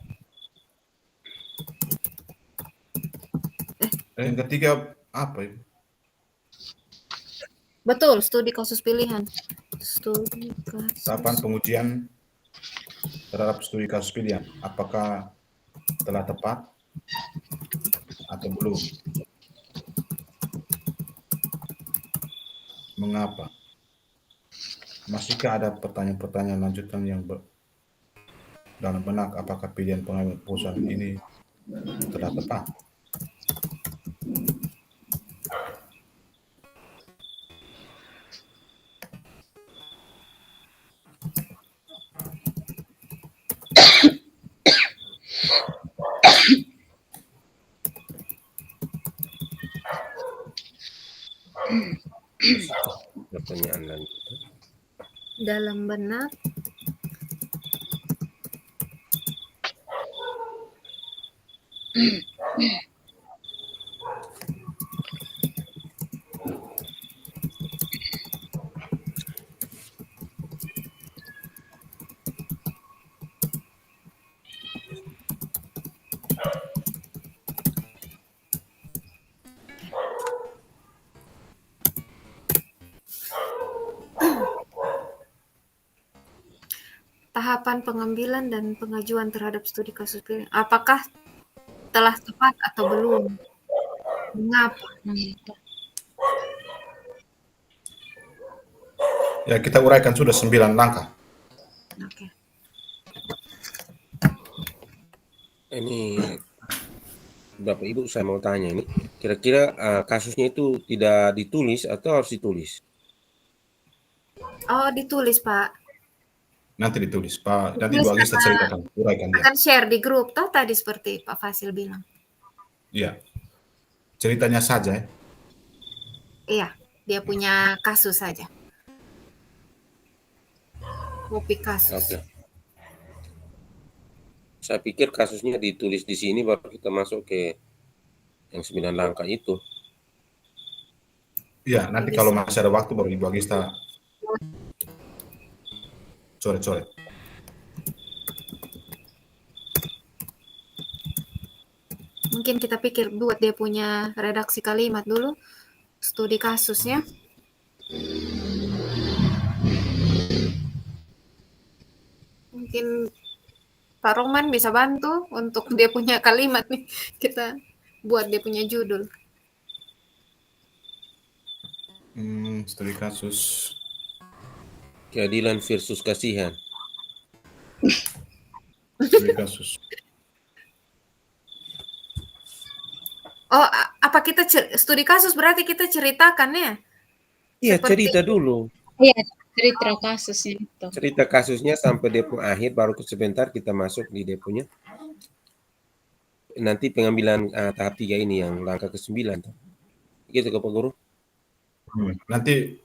yang ketiga apa itu? Betul, studi kasus pilihan. Studi kasus. Tahapan pengujian terhadap studi kasus pilihan. Apakah telah tepat atau belum? Mengapa? Masihkah ada pertanyaan-pertanyaan lanjutan yang dalam benak apakah pilihan pengambil keputusan ini telah tepat? Pertanyaan lanjutan. Dalam benak tahapan pengambilan dan pengajuan terhadap studi kasus pilihan. Apakah telah tepat atau belum? Mengapa? Ya, kita uraikan sudah 9 langkah. Oke. Ini Bapak Ibu saya mau tanya ini, kira-kira kasusnya itu tidak ditulis atau harus ditulis? Oh, ditulis, Pak. Nanti ditulis, Pak. Nanti Ditulis Ibu Agista karena ceritakan, uraikan dia. akan share di grup, toh tadi seperti Pak Fasil bilang. Iya. Ceritanya saja ya. Iya, dia punya kasus saja. Kopi kasus. Oke. Saya pikir kasusnya ditulis di sini baru kita masuk ke yang 9 langkah itu. Iya, nanti kalau masih ada waktu baru Ibu Agista coret-coret. Mungkin kita pikir buat dia punya redaksi kalimat dulu, studi kasusnya. Mungkin Pak Roman bisa bantu untuk dia punya kalimat nih. Kita buat dia punya judul. Studi kasus. Keadilan versus kasihan. Studi kasus. Oh, apa kita studi kasus berarti kita ceritakan ya? Iya, Seperti- cerita dulu. Iya, cerita kasusnya itu. Cerita kasusnya sampai depo akhir baru sebentar kita masuk di deponya. nanti pengambilan tahap 3 ini yang langkah ke-9 tuh. Gitu ke Pak Guru? Nanti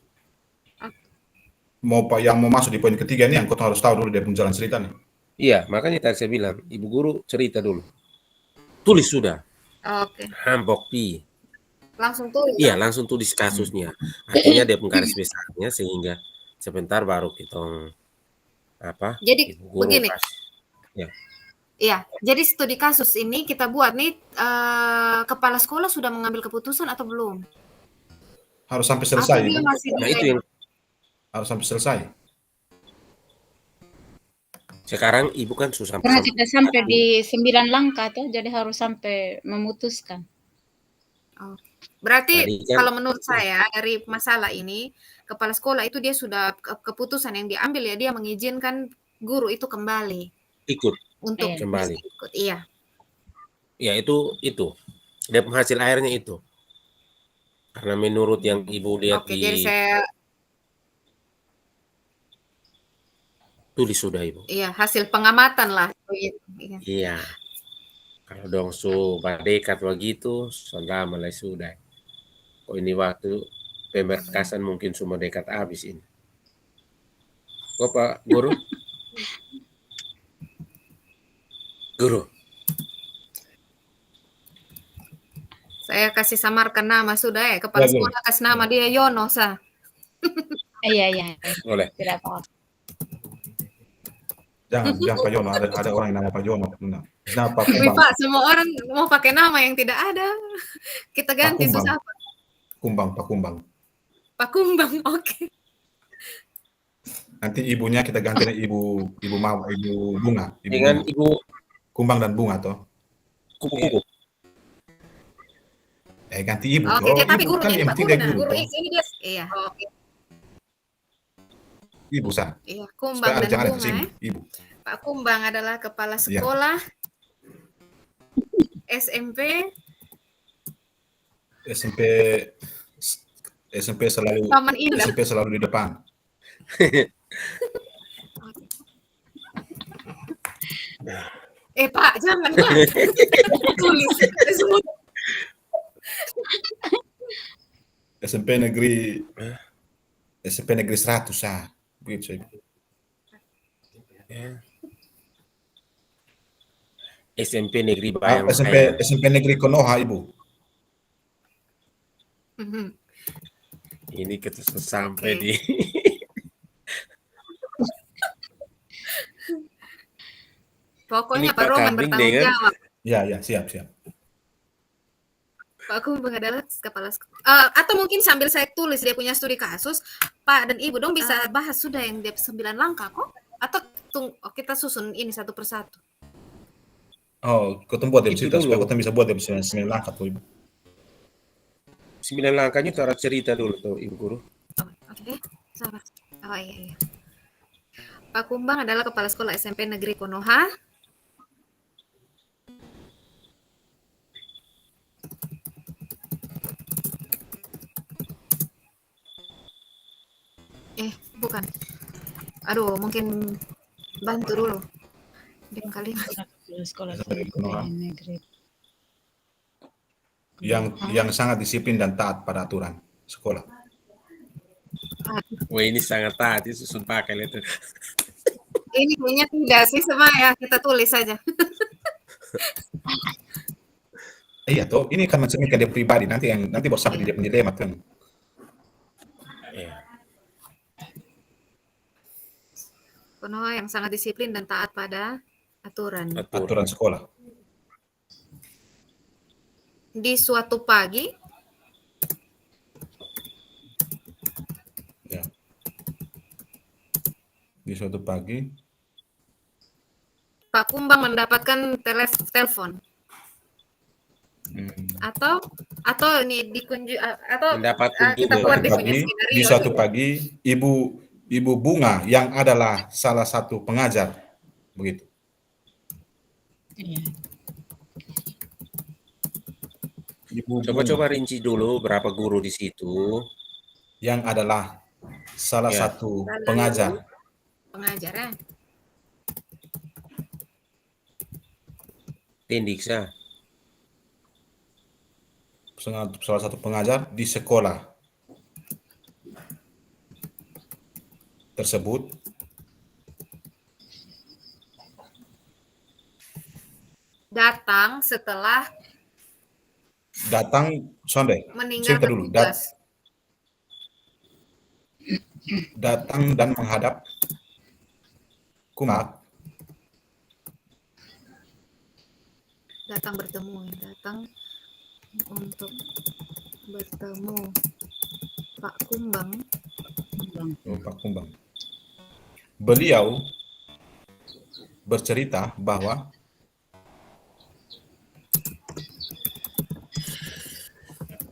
yang mau masuk di poin ketiga ini, yang kau harus tahu dulu dia jalan cerita nih. Iya, makanya tadi saya bilang, Ibu Guru cerita dulu. Tulis sudah. Oke. Hambokti. Langsung tulis. Iya, langsung tulis kasusnya. Artinya dia garis besarnya sehingga sebentar baru kita Jadi Ibu Guru begini. Ya. Iya, jadi studi kasus ini kita buat nih, kepala sekolah sudah mengambil keputusan atau belum? Harus sampai selesai. Atau dia masih Nah, itu yang harus sampai selesai. sekarang Ibu kan susah Karena kita sampai di 9 langkah tuh, jadi harus sampai memutuskan. Oh. Berarti Tadi kan- kalau menurut saya dari masalah ini, kepala sekolah itu dia sudah keputusan yang diambil ya, dia mengizinkan guru itu kembali ikut untuk kembali. ikut. Iya. Ya itu. Dia penghasil airnya itu. Karena menurut yang Ibu lihat Oke, jadi saya tulis sudah Ibu. iya, hasil pengamatan lah. Iya. Kalau dong dekat begitu, sudah mulai sudah. Oh ini waktu pemberkasan mungkin semua dekat habis ini. Oh Pak Guru? Guru. Saya kasih samarkan nama sudah ya, kepala Ya, sekolah kasih nama dia Yono sa. Iya. Boleh. Tidak apa-apa. Jangan Pak Yono, ada orang yang nama Pak Yono. Kenapa Wih, Pak, semua orang mau pakai nama yang tidak ada. Kita ganti Pak susah. Pak Kumbang. Pak Kumbang, oke. Nanti ibunya kita ganti Ibu Bunga. Dengan Ibu Kumbang dan Bunga toh. Kupu-kupu. Ganti Ibu toh. Oke, tapi Ibu guru kan ini, yang Pak tidak Guru. guru Guru toh. ini dia. Iya, oke. Ibu sah. Iya, Kumbang dan Jangan Bunga. Ibu. Pak Kumbang adalah kepala sekolah SMP selalu Taman Indah. SMP selalu di depan. Pak, jangan Pak. Tulis semua. SMP negeri 100 sah. Begitu. SMP Negeri Bayang. SMP Negeri Konoha Ibu. Ini kita sampai di Pokoknya Ini Pak Pak Roman Kambing bertanggung dengan- jawab. Ya, siap. Pak Kumbang adalah kepala sekolah. Atau mungkin sambil saya tulis dia punya studi kasus, Pak dan Ibu dong bisa bahas sudah yang dia 9 langkah kok? Atau kita susun ini satu persatu? Oh, kau buat dia Itu cerita supaya dulu. kau bisa buat dia 9 langkah tuh Ibu. 9 langkahnya cara cerita dulu tuh Ibu Guru. Oke, sabar. Oh iya. Pak Kumbang adalah kepala sekolah SMP Negeri Konoha. Bukan. Aduh, mungkin bantu dulu. Dengan kalimat. Sekolah Konoha. negeri. Yang sangat disiplin dan taat pada aturan sekolah. Wah ini sangat taat, itu susun pakai itu. Ini punya tidak sih sama ya, kita tulis saja. Iya toh, ini kan mencerminkan dia pribadi nanti baru sampai dia dilema kan. Iya. Konoha yang sangat disiplin dan taat pada aturan. Aturan sekolah. Di suatu pagi, Ya. Di suatu pagi, Pak Kumbang mendapatkan telepon atau ini atau Mendapat kita kunjungan. buat dia punya di skenario. suatu pagi Ibu Bunga yang adalah salah satu pengajar begitu. Iya. Ibu Coba rinci dulu berapa guru di situ. yang adalah salah Ya. satu pengajar. Pengajar ya. Tindiksa. salah satu pengajar di sekolah tersebut datang setelah Sonde, cerita meninggalkan dulu. tugas. Datang dan menghadap Kumbang. Datang bertemu, datang untuk bertemu Pak Kumbang. Pak Kumbang. Beliau bercerita bahwa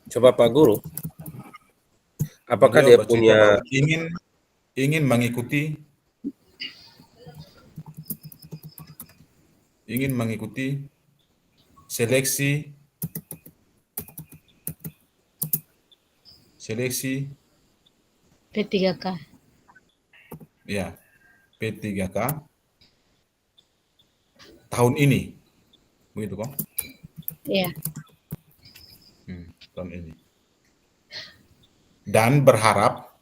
Coba Pak Guru, apakah beliau dia bercerita punya bahwa ingin mengikuti seleksi P3K. ya P3K tahun ini, begitu kok? Iya. Tahun ini. Dan berharap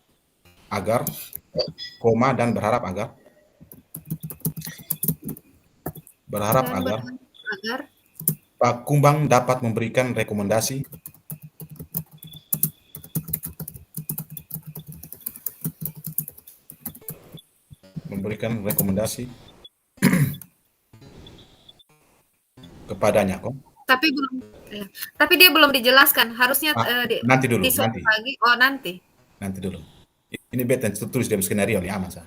agar Pak Kumbang dapat memberikan rekomendasi kepadanya kok. Tapi dia belum dijelaskan. Harusnya Nanti dulu, di sore pagi. Oh, nanti. Nanti dulu. Ini beta tulis dalam skenario nih, aman sah.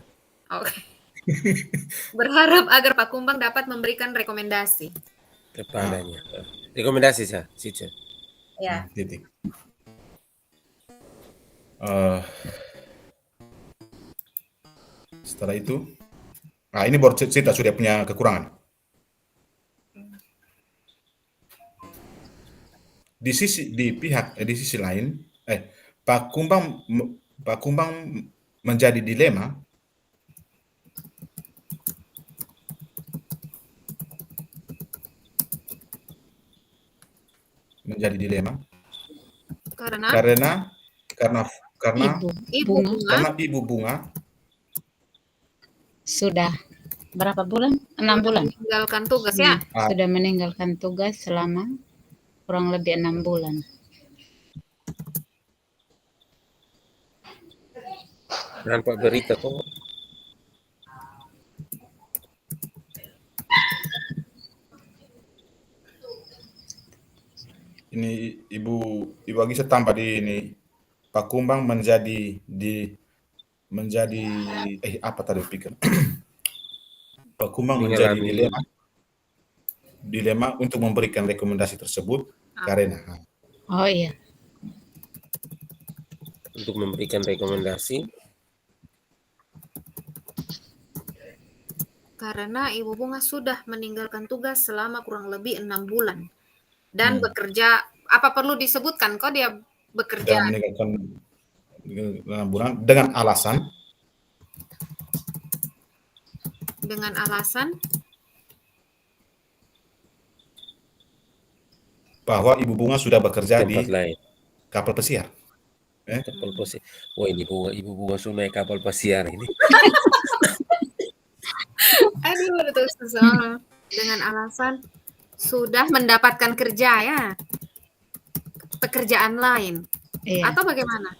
Oke. Berharap agar Pak Kumbang dapat memberikan rekomendasi kepadanya. Rekomendasi sah, Cica. Ya. Titik. Setelah itu, ini baru cerita sudah punya kekurangan. Di sisi lain, Pak Kumbang menjadi dilema karena Ibu Bunga sudah berapa bulan? 6 bulan. Meninggalkan tugas ya. Sudah meninggalkan tugas selama kurang lebih 6 bulan. Nampak berita kok. Ini Ibu Agisa tambah di ini, Pak Kumbang menjadi apa tadi pikir? Pak Kumbang menjadi dilema untuk memberikan rekomendasi tersebut karena untuk memberikan rekomendasi karena Ibu Bunga sudah meninggalkan tugas selama kurang lebih 6 bulan dan bekerja. Apa perlu disebutkan kok dia bekerja? Dan meninggalkan 6 bulan dengan alasan bahwa Ibu Bunga sudah bekerja di kapal pesiar. Kapal pesiar. Wah, Ibu Bunga sudah naik kapal pesiar ini. Aduh, betul susah. Dengan alasan sudah mendapatkan kerja ya, pekerjaan lain, atau bagaimana?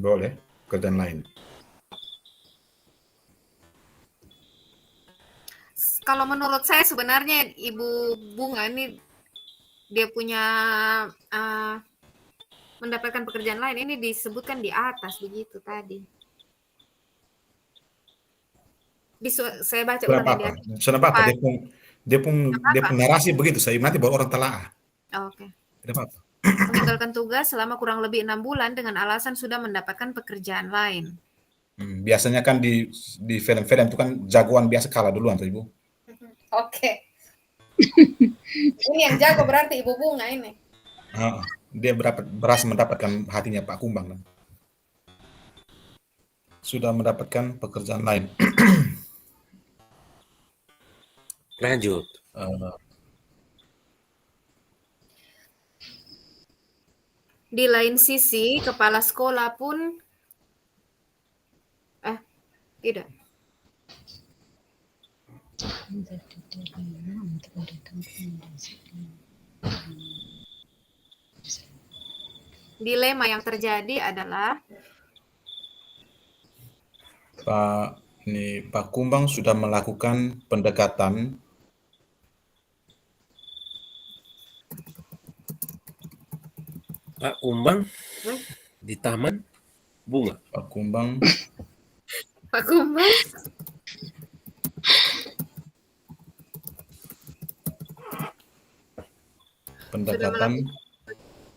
Boleh, pekerjaan lain. Kalau menurut saya sebenarnya Ibu Bunga ini dia punya mendapatkan pekerjaan lain ini disebutkan di atas begitu tadi. Saya baca ulang di atas. Kenapa? Dia pun narasi begitu. Saya nanti bawa orang telaah. Oke. Tidak apa-apa. Meninggalkan tugas selama kurang lebih 6 bulan dengan alasan sudah mendapatkan pekerjaan lain. Biasanya kan di film-film itu kan jagoan biasa kalah duluan tuh Ibu. Oke. Ini yang jago berarti Ibu Bunga ini. Dia berhasil mendapatkan hatinya Pak Kumbang. Sudah mendapatkan pekerjaan lain. Lanjut. Di lain sisi, kepala sekolah pun tidak. Dilema yang terjadi adalah Pak Kumbang sudah melakukan pendekatan Pak Kumbang di Taman Bunga. Pak Kumbang Pak Kumbang pendekatan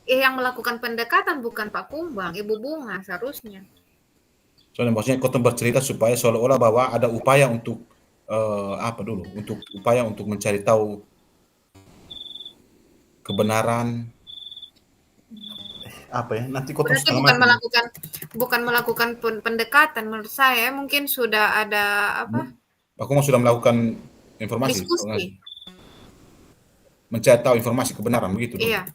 yang melakukan pendekatan bukan Pak Kumbang, Ibu Bunga seharusnya. soalnya maksudnya Kotong bercerita supaya seolah-olah bahwa ada upaya untuk upaya untuk mencari tahu kebenaran nanti Kotong Berarti bukan melakukan pendekatan, menurut saya mungkin sudah ada Pak Kumbang sudah melakukan informasi diskusi. mencari tahu informasi kebenaran begitu dulu. Iya.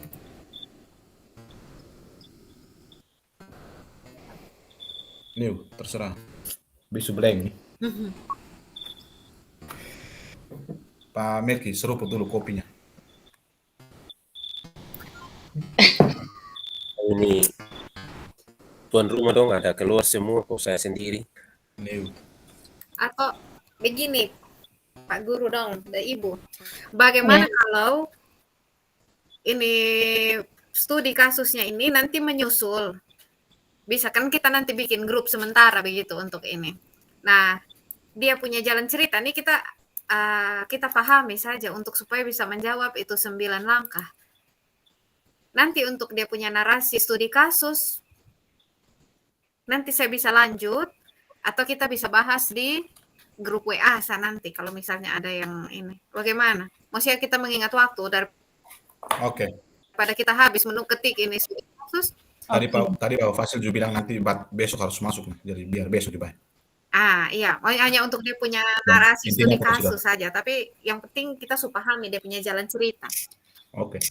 Ini terserah. Bisu blank. Pak Melki, seruput dulu kopinya. Ini tuan rumah dong, ada keluar semua kok saya sendiri. Ini. Atau begini, Pak Guru dong, dan Ibu. Bagaimana kalau ini studi kasusnya ini nanti menyusul? Bisa kan kita nanti bikin grup sementara begitu untuk ini. Nah, dia punya jalan cerita nih kita pahami saja untuk supaya bisa menjawab itu 9 langkah. Nanti untuk dia punya narasi studi kasus, nanti saya bisa lanjut atau kita bisa bahas di grup WA nanti kalau misalnya ada yang ini. Bagaimana? Maksudnya kita mengingat waktu daripada kita habis ketik ini studi kasus. Tadi Pak Fasil juga bilang nanti besok harus masuk, jadi biar besok dibahas. Iya, hanya untuk dia punya narasi studi kasus saja, tapi yang penting kita pahami dia punya jalan cerita. Oke.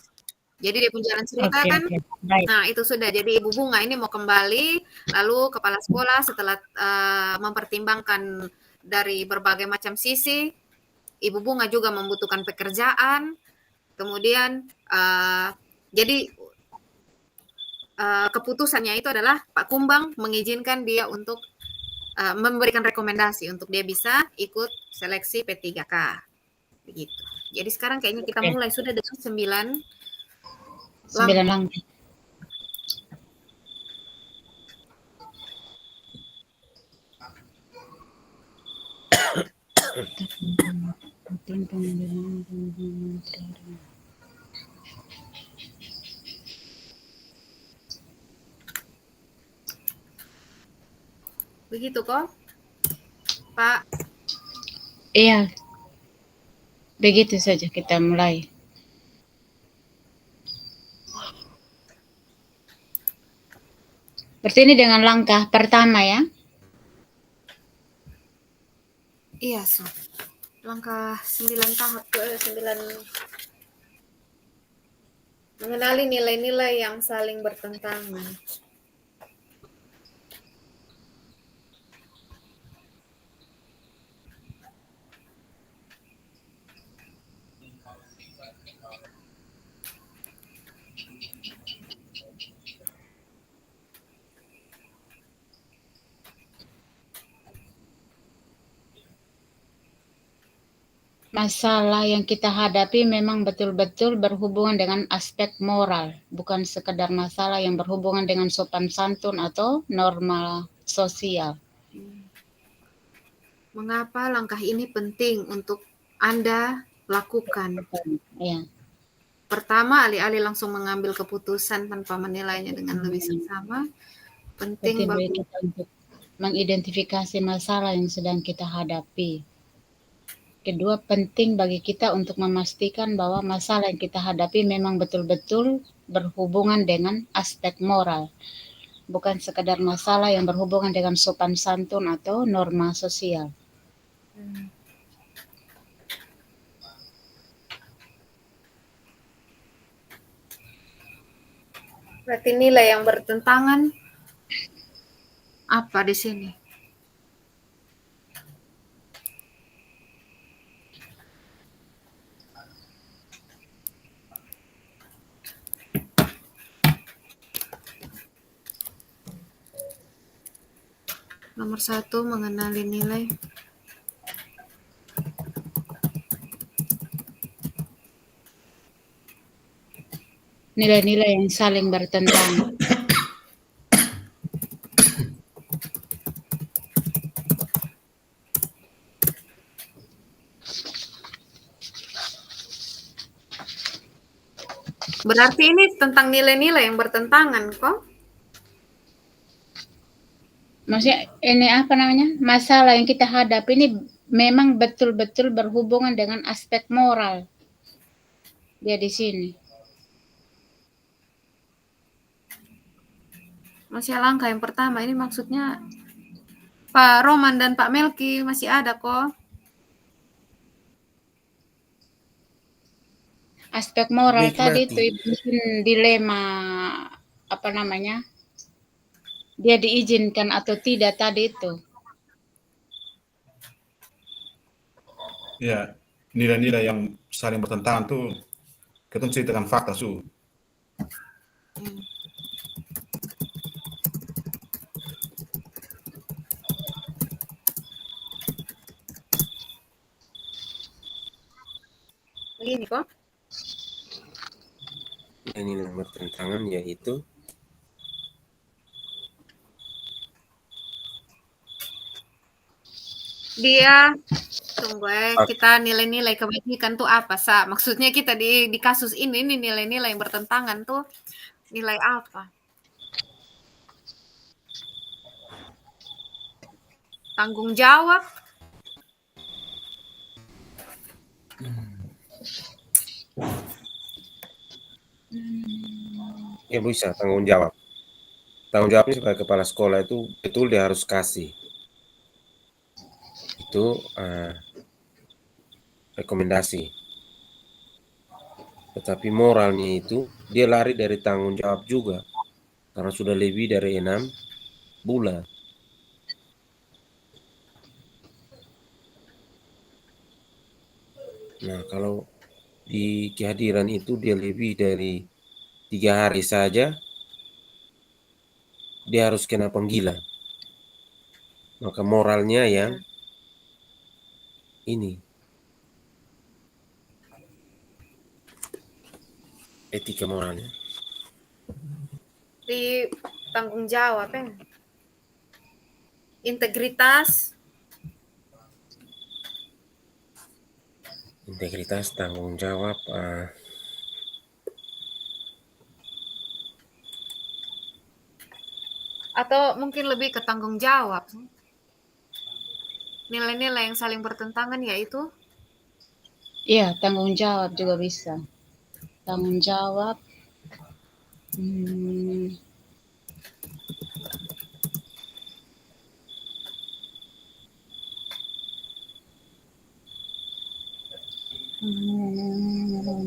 Jadi dia punya jalan cerita kan. Nah, itu sudah. Jadi Ibu Bunga ini mau kembali, lalu kepala sekolah setelah mempertimbangkan dari berbagai macam sisi, Ibu Bunga juga membutuhkan pekerjaan. Kemudian jadi keputusannya itu adalah Pak Kumbang mengizinkan dia untuk memberikan rekomendasi untuk dia bisa ikut seleksi P3K. Begitu. Jadi sekarang kayaknya kita mulai sudah dengan 9 langkah. Begitu kok, Pak? Iya, begitu saja kita mulai. Berarti ini dengan langkah pertama ya? Iya, langkah 9 tahap, 9 mengenali nilai-nilai yang saling bertentangan. Masalah yang kita hadapi memang betul-betul berhubungan dengan aspek moral, bukan sekedar masalah yang berhubungan dengan sopan santun atau norma sosial. Mengapa langkah ini penting untuk Anda lakukan? Ya. Pertama, alih-alih langsung mengambil keputusan tanpa menilainya dengan lebih seksama, penting bagi kita untuk mengidentifikasi masalah yang sedang kita hadapi. Kedua, penting bagi kita untuk memastikan bahwa masalah yang kita hadapi memang betul-betul berhubungan dengan aspek moral, bukan sekadar masalah yang berhubungan dengan sopan santun atau norma sosial. Berarti nilai yang bertentangan apa di sini? Nomor 1, mengenali nilai. Nilai-nilai yang saling bertentangan. Berarti ini tentang nilai-nilai yang bertentangan kok? Maksudnya ini apa namanya? Masalah yang kita hadapi ini memang betul-betul berhubungan dengan aspek moral. Dia di sini. Masih langkah yang pertama ini maksudnya Pak Roman dan Pak Melki masih ada kok. Aspek moral tadi Nikmati. itu bikin dilema apa namanya? Dia diizinkan atau tidak tadi itu. Ya, nilai-nilai yang saling bertentangan tuh kita ceritakan fakta su. Begini kok. Nilai yang bertentangan yaitu Dia tunggu kita nilai-nilai kebajikan tuh apa sa? Maksudnya kita di kasus ini nilai-nilai yang bertentangan tuh nilai apa? Tanggung jawab. ya bisa tanggung jawab. Tanggung jawabnya sebagai kepala sekolah itu betul dia harus kasih. Itu rekomendasi. Tetapi moralnya itu dia lari dari tanggung jawab juga karena sudah lebih dari 6 bulan. Nah, kalau di kehadiran itu dia lebih dari 3 hari saja, dia harus kena panggilan. Maka moralnya yang ini. Etika moralnya. Di tanggung jawab ya. Integritas. Integritas, tanggung jawab, Atau mungkin lebih ke tanggung jawab. Nilai-nilai yang saling bertentangan yaitu Iya, tanggung jawab juga bisa. Tanggung jawab.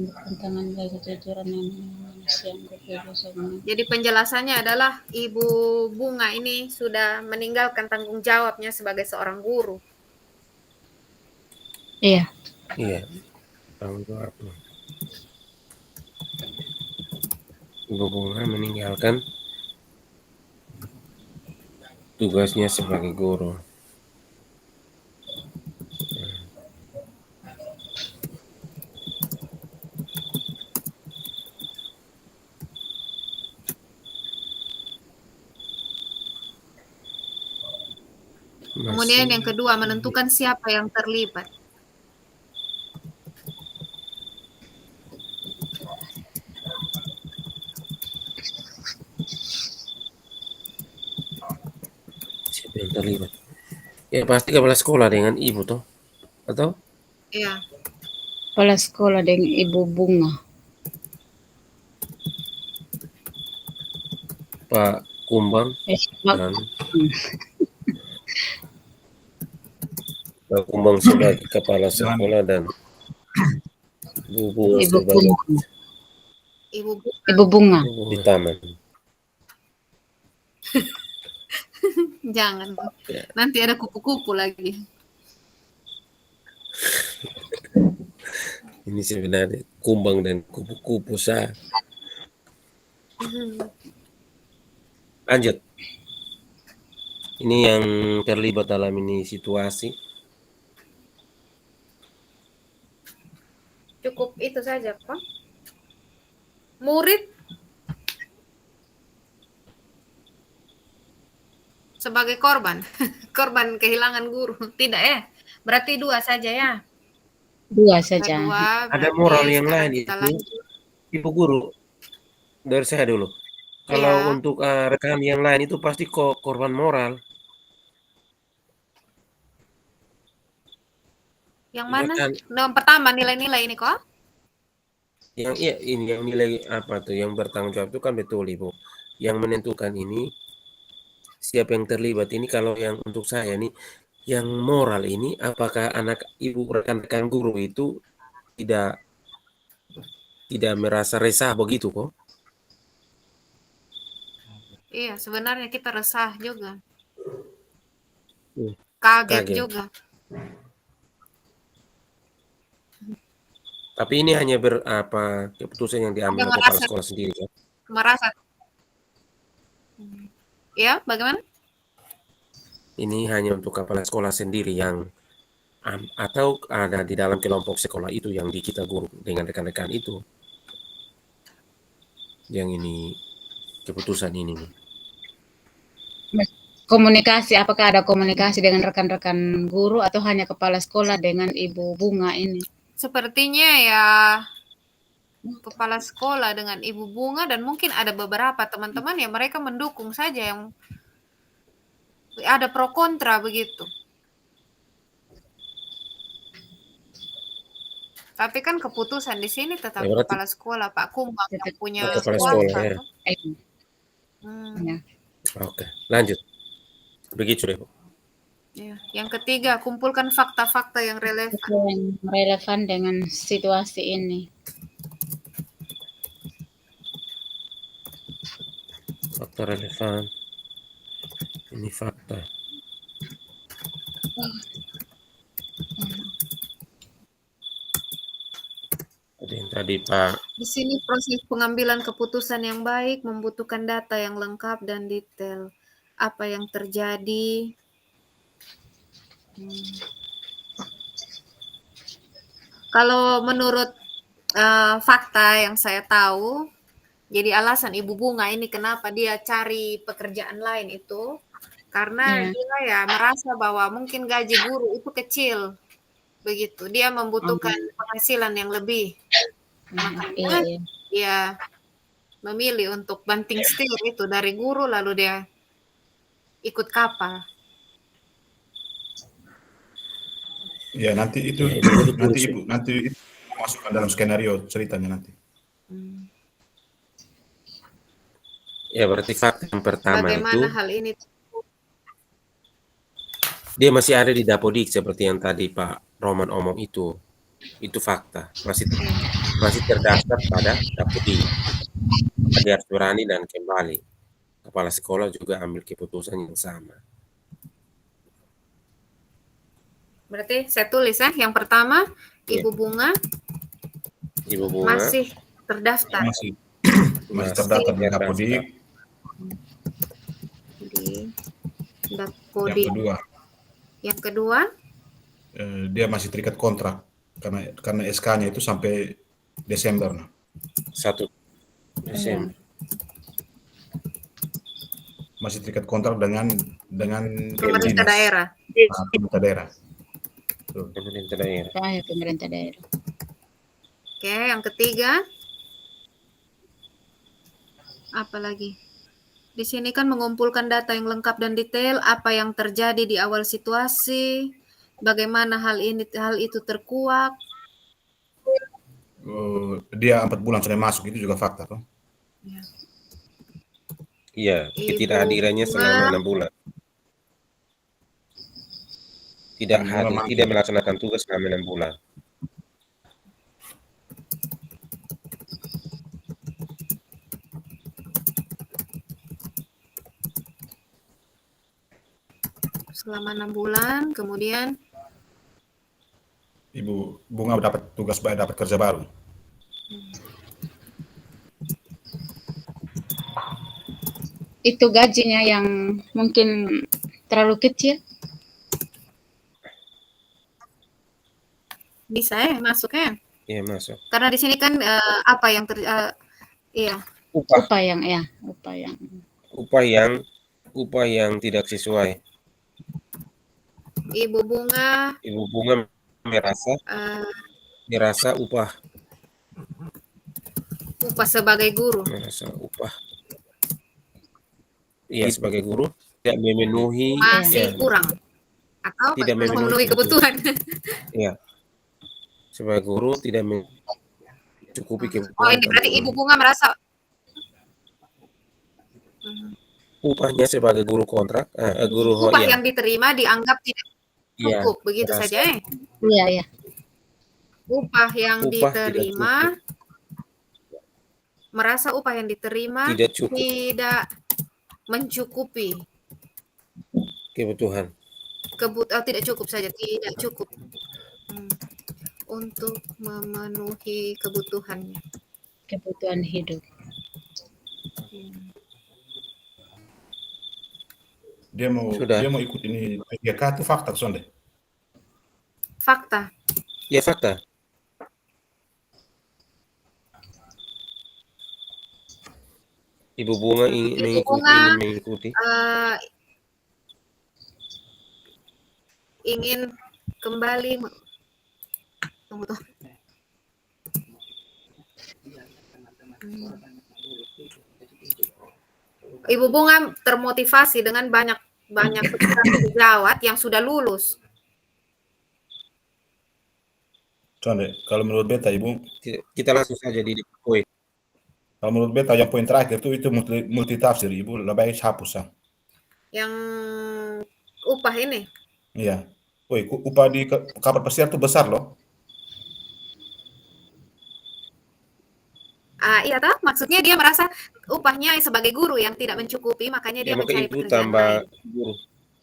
Bertentangan dari kejujuran yang manusia yang jadi penjelasannya adalah Ibu Bunga ini sudah meninggalkan tanggung jawabnya sebagai seorang guru. Iya. iya, tanggung jawab. Ibu Bunga meninggalkan tugasnya sebagai guru. Kemudian yang kedua, menentukan siapa yang terlibat. Siapa yang terlibat? Ya pasti kepala sekolah dengan ibu toh, atau? Iya. Kepala sekolah dengan Ibu Bunga. Pak Kumbang dan Pak Kumbang sebagai kepala sekolah dan Bu Bunga sebagai Ibu Bunga di taman. Jangan. Ya. Nanti ada kupu-kupu lagi. Ini sebenarnya kumbang dan kupu-kupu sah. Lanjut. Ini yang terlibat dalam ini situasi. Cukup itu saja, Pak. Murid sebagai korban. Korban kehilangan guru. Tidak ya? Berarti 2 saja ya? 2 saja. Kedua, Ada berarti moral yang sekarang lain kita itu, lanjut. Ibu Guru, dari saya dulu. Kalau Iya. untuk rekan yang lain itu pasti korban moral. Yang mana? Rekan Yang pertama nilai-nilai ini kok? yang ini yang nilai apa tuh yang bertanggung jawab itu kan betul Ibu. Yang menentukan ini siapa yang terlibat ini kalau yang untuk saya nih yang moral ini apakah anak Ibu rekan-rekan guru itu tidak merasa resah begitu kok? Iya, sebenarnya kita resah juga. Hmm, Kaget kaget. juga. Tapi ini hanya keputusan yang diambil oleh kepala sekolah sendiri kan? Merasa. Ya, bagaimana? Ini hanya untuk kepala sekolah sendiri yang atau ada di dalam kelompok sekolah itu yang di kita guru dengan rekan-rekan itu yang ini keputusan ini nih. Komunikasi, apakah ada komunikasi dengan rekan-rekan guru atau hanya kepala sekolah dengan Ibu Bunga ini? Sepertinya ya kepala sekolah dengan Ibu Bunga dan mungkin ada beberapa teman-teman yang mereka mendukung saja yang ada pro kontra begitu. Tapi kan keputusan di sini tetap Ya, berarti kepala sekolah Pak Kumbang yang punya kepala kuasa. sekolah ya. Ya. Oke, lanjut. Begitu deh, Bu. Ya. Yang ketiga, kumpulkan fakta-fakta yang relevan. Yang relevan dengan situasi ini. Fakta relevan. Ini fakta. Ada yang tadi Pak. Di sini proses pengambilan keputusan yang baik membutuhkan data yang lengkap dan detail. Apa yang terjadi? Kalau menurut fakta yang saya tahu, jadi alasan Ibu Bunga ini kenapa dia cari pekerjaan lain itu karena dia ya merasa bahwa mungkin gaji guru itu kecil, begitu. Dia membutuhkan penghasilan yang lebih. Makanya dia memilih untuk banting setir itu dari guru lalu dia ikut kapal. Ya nanti itu nanti itu masukkan dalam skenario ceritanya nanti. Ya berarti fakta yang pertama Bagaimana itu hal ini? dia masih ada di Dapodik seperti yang tadi Pak Roman omong itu fakta masih terdaftar pada Dapodik. Dia harus berani dan kembali. Kepala sekolah juga ambil keputusan yang sama. Berarti saya tulis ya, yang pertama Ibu Bunga masih terdaftar. Masih terdaftar di Dapodik. Di Dapodik. Yang kedua dia masih terikat kontrak karena SK-nya itu sampai Desember. 1 Desember. Masih terikat kontrak dengan pemerintah daerah. Pemerintah daerah. Pemerintah daerah. Oke, yang ketiga apa lagi? Di sini kan mengumpulkan data yang lengkap dan detail apa yang terjadi di awal situasi, bagaimana hal itu terkuak. Dia 4 bulan sudah masuk itu juga fakta toh? Iya, ketidakhadirannya selama 6 bulan. Tidak hadir, tidak melaksanakan tugas selama 6 bulan. selama 6 bulan, kemudian Ibu Bunga dapat tugas baru, dapat kerja baru. Itu gajinya yang mungkin terlalu kecil. bisa masuk ya. Iya, masuk. Karena di sini kan apa yang iya. Upah upah yang tidak sesuai. Ibu Bunga merasa upah sebagai guru. Merasa upah. Iya, sebagai guru tidak memenuhi masih kurang atau tidak memenuhi kebutuhan. Iya. Sebagai guru tidak mencukupi kebutuhan. Oh, ini berarti Ibu Bunga merasa upahnya sebagai guru kontrak, guru upah yang diterima dianggap tidak cukup, begitu merasa. saja ya? Iya. Upah yang diterima merasa upah yang diterima tidak mencukupi kebutuhan. Tidak cukup saja, tidak cukup untuk memenuhi kebutuhan hidup. Dia mau ikut ini PGK itu fakta Sonde? Fakta. Ya, fakta. Ibu Bunga ingin mengikuti. Ingin kembali Ibu Bunga termotivasi dengan banyak sejawat yang sudah lulus. Sonde, kalau menurut beta Ibu, kita langsung saja di poin. Kalau menurut beta yang poin terakhir itu multi tafsir Ibu, lebih baik hapus ya. Yang upah ini? Iya. Upah di kapal pesiar itu besar loh. Iya toh, maksudnya dia merasa upahnya sebagai guru yang tidak mencukupi, makanya dia mencari pekerjaan lain. Guru.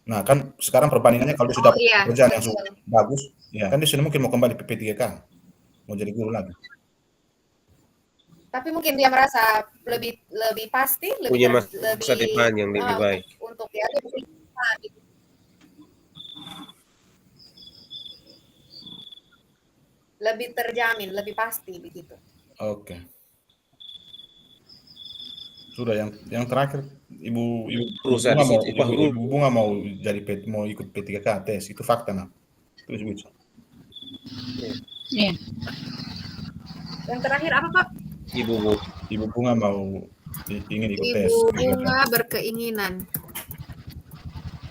Nah, kan sekarang perbandingannya kalau dia sudah pekerjaan yang bagus, ya kan dia sudah mungkin mau kembali P3K, mau jadi guru lagi. Tapi mungkin dia merasa lebih pasti, punya masa depan yang lebih baik. Untuk dia lebih terjamin, lebih pasti begitu. Oke. Sudah yang terakhir Ibu Bunga mau ikut P3K tes, itu fakta nah. Terus bisa. Iya. Yang terakhir apa Pak? Ibu Bunga mau ingin ikut tes. Ibu Bunga berkeinginan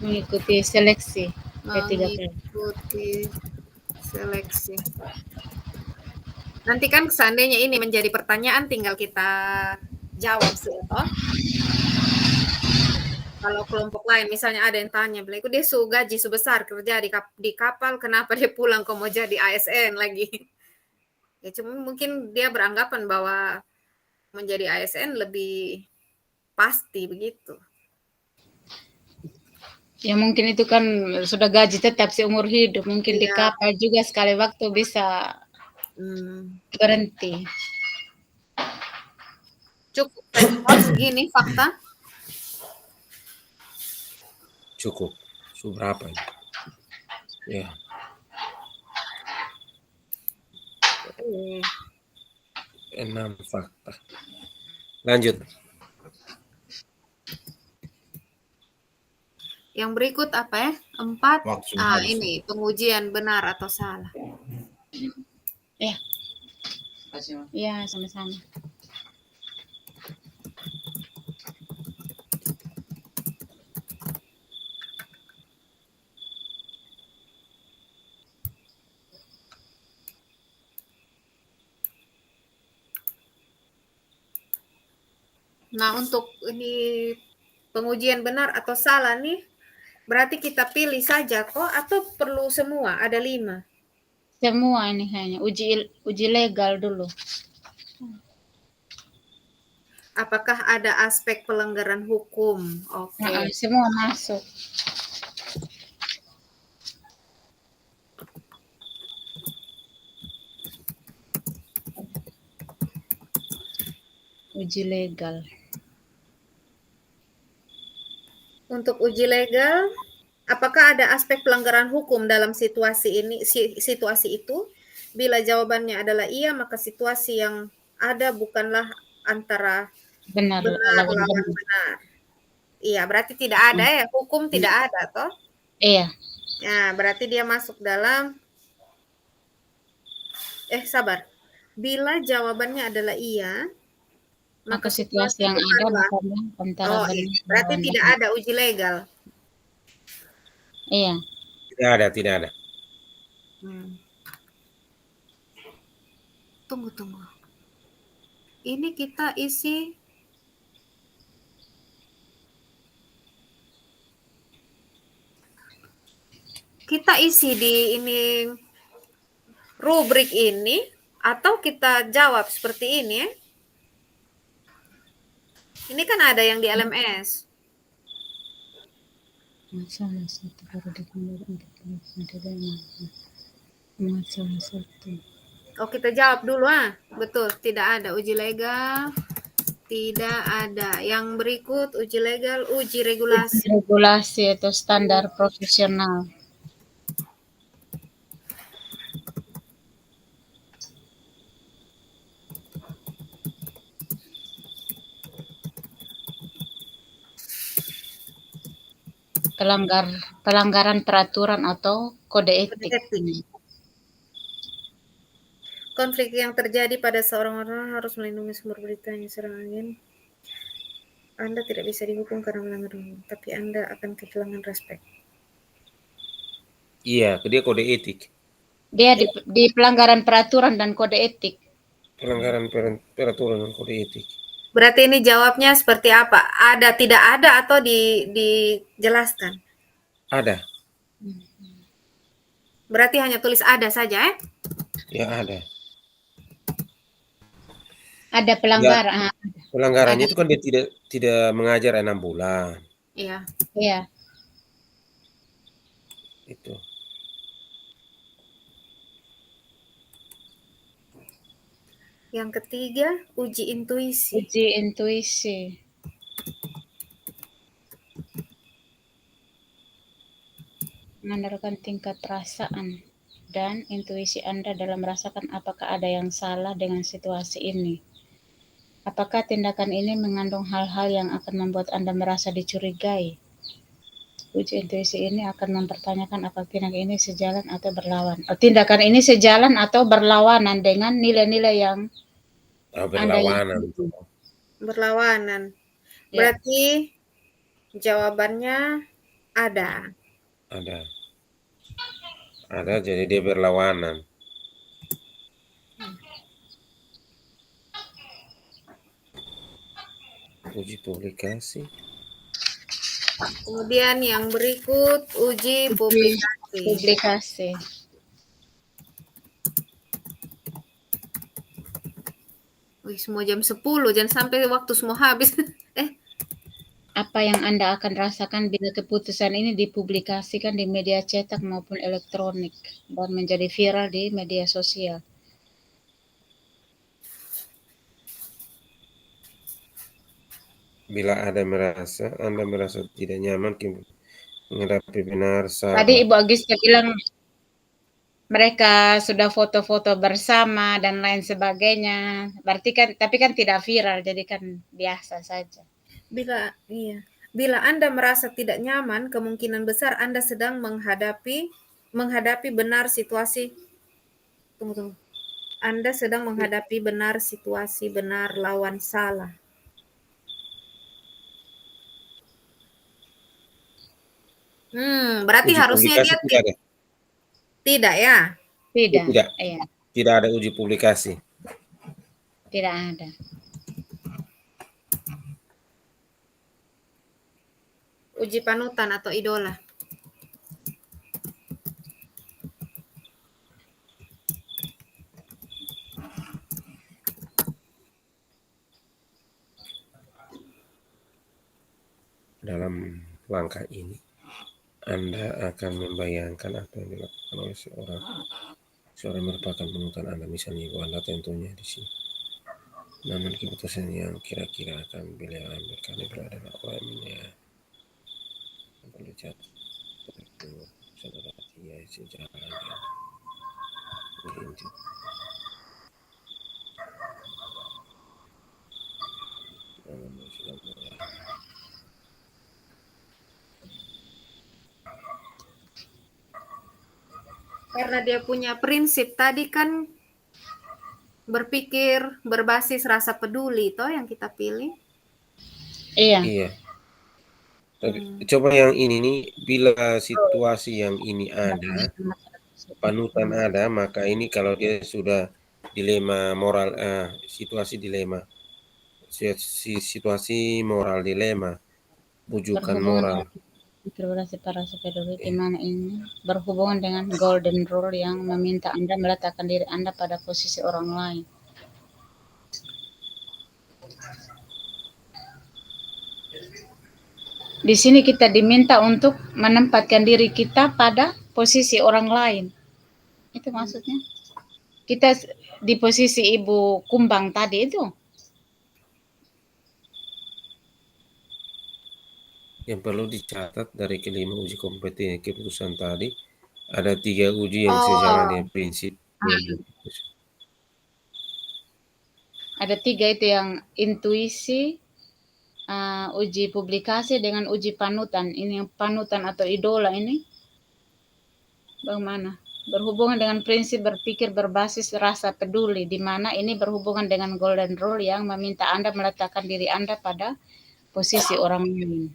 mengikuti seleksi P3K. Nanti kan seandainya ini menjadi pertanyaan, tinggal kita jawab sih, toh. Kalau kelompok lain misalnya ada yang tanya, beliau dia gaji sebesar kerja di kapal, kenapa dia pulang kok mau jadi ASN lagi? Ya cuma mungkin dia beranggapan bahwa menjadi ASN lebih pasti begitu. Ya mungkin itu kan sudah gaji tetap seumur hidup, mungkin di kapal juga sekali waktu bisa berhenti. Cukup segini fakta? Cukup. Seberapa ini? Ya. Enam fakta. Lanjut. Yang berikut apa ya? 4. Ini pengujian benar atau salah. Ya. Ya, sama-sama. Nah, untuk ini pengujian benar atau salah nih, berarti kita pilih saja kok atau perlu semua? Ada 5. Semua ini hanya uji legal dulu. Apakah ada aspek pelanggaran hukum? Oke. Semua masuk. Uji legal. Untuk uji legal, apakah ada aspek pelanggaran hukum dalam situasi itu? Bila jawabannya adalah iya, maka situasi yang ada bukanlah antara Benar, benar lawan lawan benar. benar. Iya, berarti tidak ada ya, hukum tidak ada toh? Iya, Ya, berarti dia masuk dalam sabar. Bila jawabannya adalah iya, maka maka situasi situasi yang ada bukanlah. bukanlah antara Oh, iya. benar Berarti lawan tidak benar. ada uji legal. Iya, Tidak ada, tidak ada. Tunggu. Ini kita isi di ini rubrik ini atau kita jawab seperti ini ya. Ini kan ada yang di LMS. masalah satu baru dikembali untuk masalah satu. Oh, kita jawab dulu Betul, tidak ada uji legal. Tidak ada. Yang berikut uji legal, uji regulasi. Regulasi atau standar profesional. Pelanggaran peraturan atau kode etik. Konflik yang terjadi pada seorang orang harus melindungi sumber berita yang serang angin. Anda tidak bisa dihukum karena melanggar hukum, tapi Anda akan kehilangan respek. Iya, dia kode etik. Dia di pelanggaran peraturan dan kode etik. Pelanggaran peraturan dan kode etik. Berarti ini jawabnya seperti apa? Ada, tidak ada, atau dijelaskan? Ada. Berarti hanya tulis ada saja Ya ada. Ada pelanggaran. Ya, pelanggarannya itu kan dia tidak mengajar 6 bulan. Iya. Iya. Itu. Yang ketiga, uji intuisi. Uji intuisi. Mengandalkan tingkat perasaan dan intuisi Anda dalam merasakan apakah ada yang salah dengan situasi ini. Apakah tindakan ini mengandung hal-hal yang akan membuat Anda merasa dicurigai? Uji intuisi ini akan mempertanyakan apakah tindakan ini sejalan atau berlawan. Tindakan ini sejalan atau berlawanan dengan nilai-nilai yang Berlawanan. Berlawanan. Ya. Berarti jawabannya ada. Ada, jadi dia berlawanan. Uji publikasi. Kemudian yang berikut uji publikasi. Wih, semua jam 10, jangan sampai waktu semua habis. Apa yang Anda akan rasakan bila keputusan ini dipublikasikan di media cetak maupun elektronik dan menjadi viral di media sosial? Bila Anda merasa tidak nyaman menghadapi benar salah. Tadi Ibu Agista bilang mereka sudah foto-foto bersama dan lain sebagainya. Berarti kan, tapi kan tidak viral, jadi kan biasa saja. Bila Anda merasa tidak nyaman, kemungkinan besar Anda sedang menghadapi benar situasi. Tunggu. Anda sedang menghadapi benar situasi benar lawan salah. Berarti uji harusnya dia tidak ya? Tidak. Iya. Tidak ada uji publikasi. Tidak ada. Uji panutan atau idola. Dalam langkah ini, Anda akan membayangkan apa yang dilakukan oleh seorang merupakan panutan Anda, misalnya Ibu Anda tentunya di sini. namun keputusan yang kira-kira akan beliau ambil karena beliau adalah orang yang perlu jatuh saudara dia sejalan dengan melinju. Namun sudah mulai. Karena dia punya prinsip tadi kan berpikir berbasis rasa peduli toh yang kita pilih. Iya. Iya. Coba yang ini nih, bila situasi yang ini ada, panutan ada, maka ini kalau dia sudah dilema moral, situasi dilema, situasi moral dilema, bujukan moral. Berhubungan para peduli di mana ini berhubungan dengan golden rule yang meminta Anda meletakkan diri Anda pada posisi orang lain. Di sini kita diminta untuk menempatkan diri kita pada posisi orang lain. Itu maksudnya. Kita di posisi Ibu Kumbang tadi itu. Yang perlu dicatat dari kelima uji kompetensi keputusan tadi, ada 3 uji yang sejalan dengan prinsip. Ada 3 itu yang intuisi, uji publikasi dengan uji panutan. Ini yang panutan atau idola ini bagaimana? Berhubungan dengan prinsip berpikir berbasis rasa peduli, di mana ini berhubungan dengan golden rule yang meminta Anda meletakkan diri Anda pada posisi orang lain.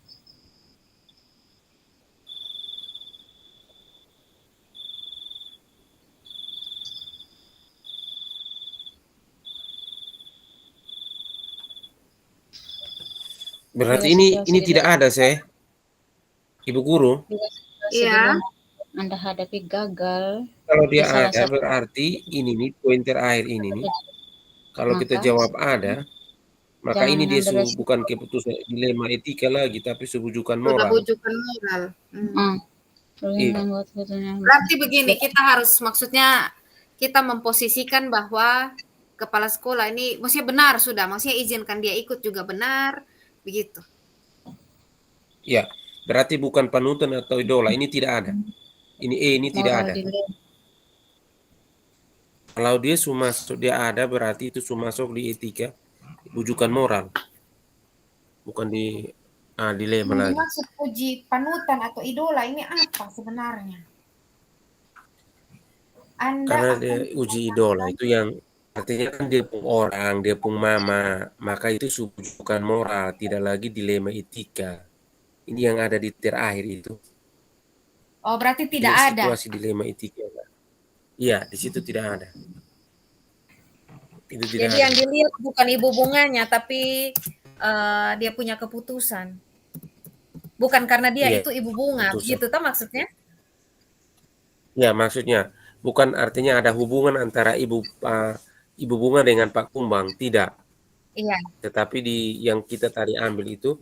Berarti ini tidak ada, saya, Ibu Guru. Iya. Anda hadapi gagal. Kalau dia ada, berarti ini nih poin terakhir ini nih. Kalau kita jawab ada, maka ini dia bukan keputusan dilema etika lagi, tapi sebujukan moral. Sebujukan moral. Berarti begini, kita harus maksudnya kita memposisikan bahwa kepala sekolah ini maksudnya benar sudah, maksudnya izinkan dia ikut juga benar, begitu. Ya, berarti bukan panutan atau idola, ini tidak ada. Ini tidak ada. Kalau dia masuk, dia ada, berarti itu masuk di etika, bujukan moral, bukan di dilema lagi. Maksud uji panutan atau idola ini apa sebenarnya? Karena dia uji idola itu yang artinya kan dia pun orang, dia pun mama, maka itu bujukan moral, tidak lagi dilema etika. Ini yang ada di terakhir itu. Oh, berarti tidak ada. Situasi dilema etika. Iya, di situ tidak ada. Itu tidak Jadi ada. yang dilihat bukan ibu bunganya, tapi dia punya keputusan. Bukan karena dia itu ibu bunga, begitu toh maksudnya? Ya, maksudnya bukan artinya ada hubungan antara ibu bunga dengan Pak Kumbang, tidak. Iya. Tetapi yang kita tadi ambil itu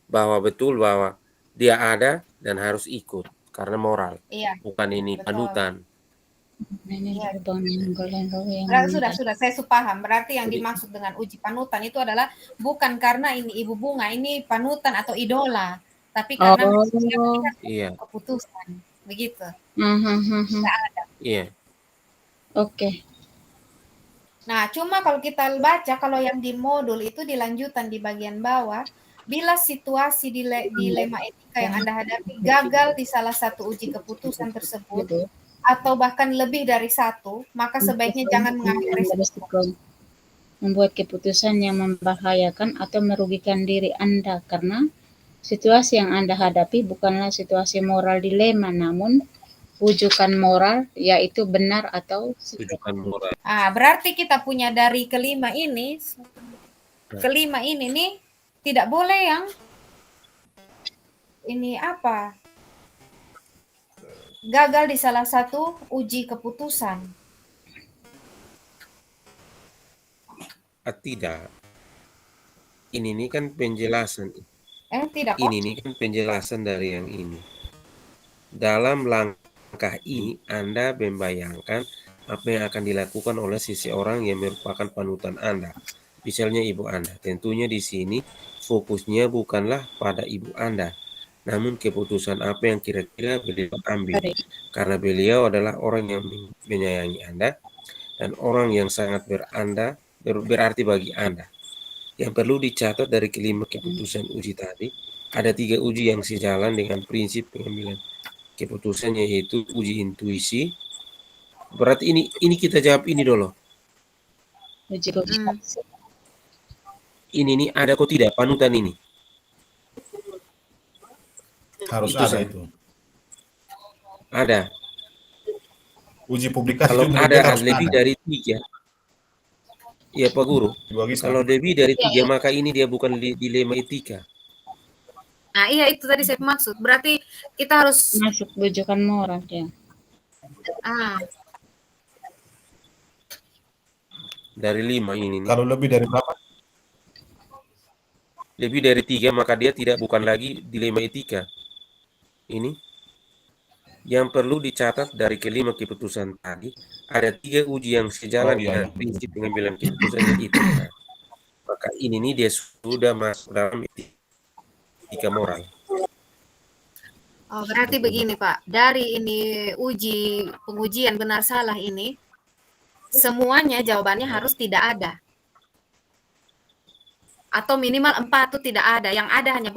bahwa betul bahwa dia ada dan harus ikut karena moral. Iya. Bukan ini betul. Panutan. Iya. Sudah, saya paham. Berarti yang dimaksud dengan uji panutan itu adalah bukan karena ini ibu bunga, ini panutan atau idola, tapi karena iya. keputusan, begitu. Tidak ada. Iya. Oke. Nah, cuma kalau kita baca, kalau yang di modul itu dilanjutan di bagian bawah, bila situasi dilema etika yang Anda hadapi gagal di salah satu uji keputusan tersebut, atau bahkan lebih dari satu, maka sebaiknya jangan mengambil risiko. Membuat keputusan yang membahayakan atau merugikan diri Anda karena situasi yang Anda hadapi bukanlah situasi moral dilema, namun wujukan moral, yaitu benar atau wujukan moral. Berarti kita punya dari kelima ini nih tidak boleh yang ini apa? Gagal di salah satu uji keputusan. Tidak. Ini kan penjelasan. Tidak. Ini kan penjelasan dari yang ini. Dalam langkah ini Anda membayangkan apa yang akan dilakukan oleh seseorang yang merupakan panutan Anda. misalnya ibu Anda. Tentunya di sini fokusnya bukanlah pada ibu Anda, namun keputusan apa yang kira-kira beliau ambil. Karena beliau adalah orang yang menyayangi Anda dan orang yang sangat berarti bagi Anda. Yang perlu dicatat dari kelima keputusan uji tadi, ada 3 uji yang sejalan dengan prinsip pengambilan keputusan, yaitu uji intuisi. Berarti ini kita jawab ini dulu. Uji logikasi. Ini nih ada kok tidak panutan ini? Harus Itu ada saya. itu. Ada. Uji publikasi Kalau juga ada harus lebih ada. dari 3, ya Pak Guru. Kalau lebih dari 3 maka ini dia bukan dilema etika. Nah, iya itu tadi saya maksud. Berarti kita harus Masuk bujukan moral ya. Dari 5 ini nih. Kalau lebih dari berapa? Lebih dari 3 maka dia bukan lagi dilema etika. Ini yang perlu dicatat dari kelima keputusan tadi, ada 3 uji yang sejalan dengan prinsip pengambilan keputusannya itu. Nah, maka ini nih dia sudah masuk dalam etika moral. Oh, berarti begini Pak, dari ini pengujian benar salah ini, semuanya jawabannya harus tidak ada. Atau minimal 4 itu tidak ada, yang ada hanya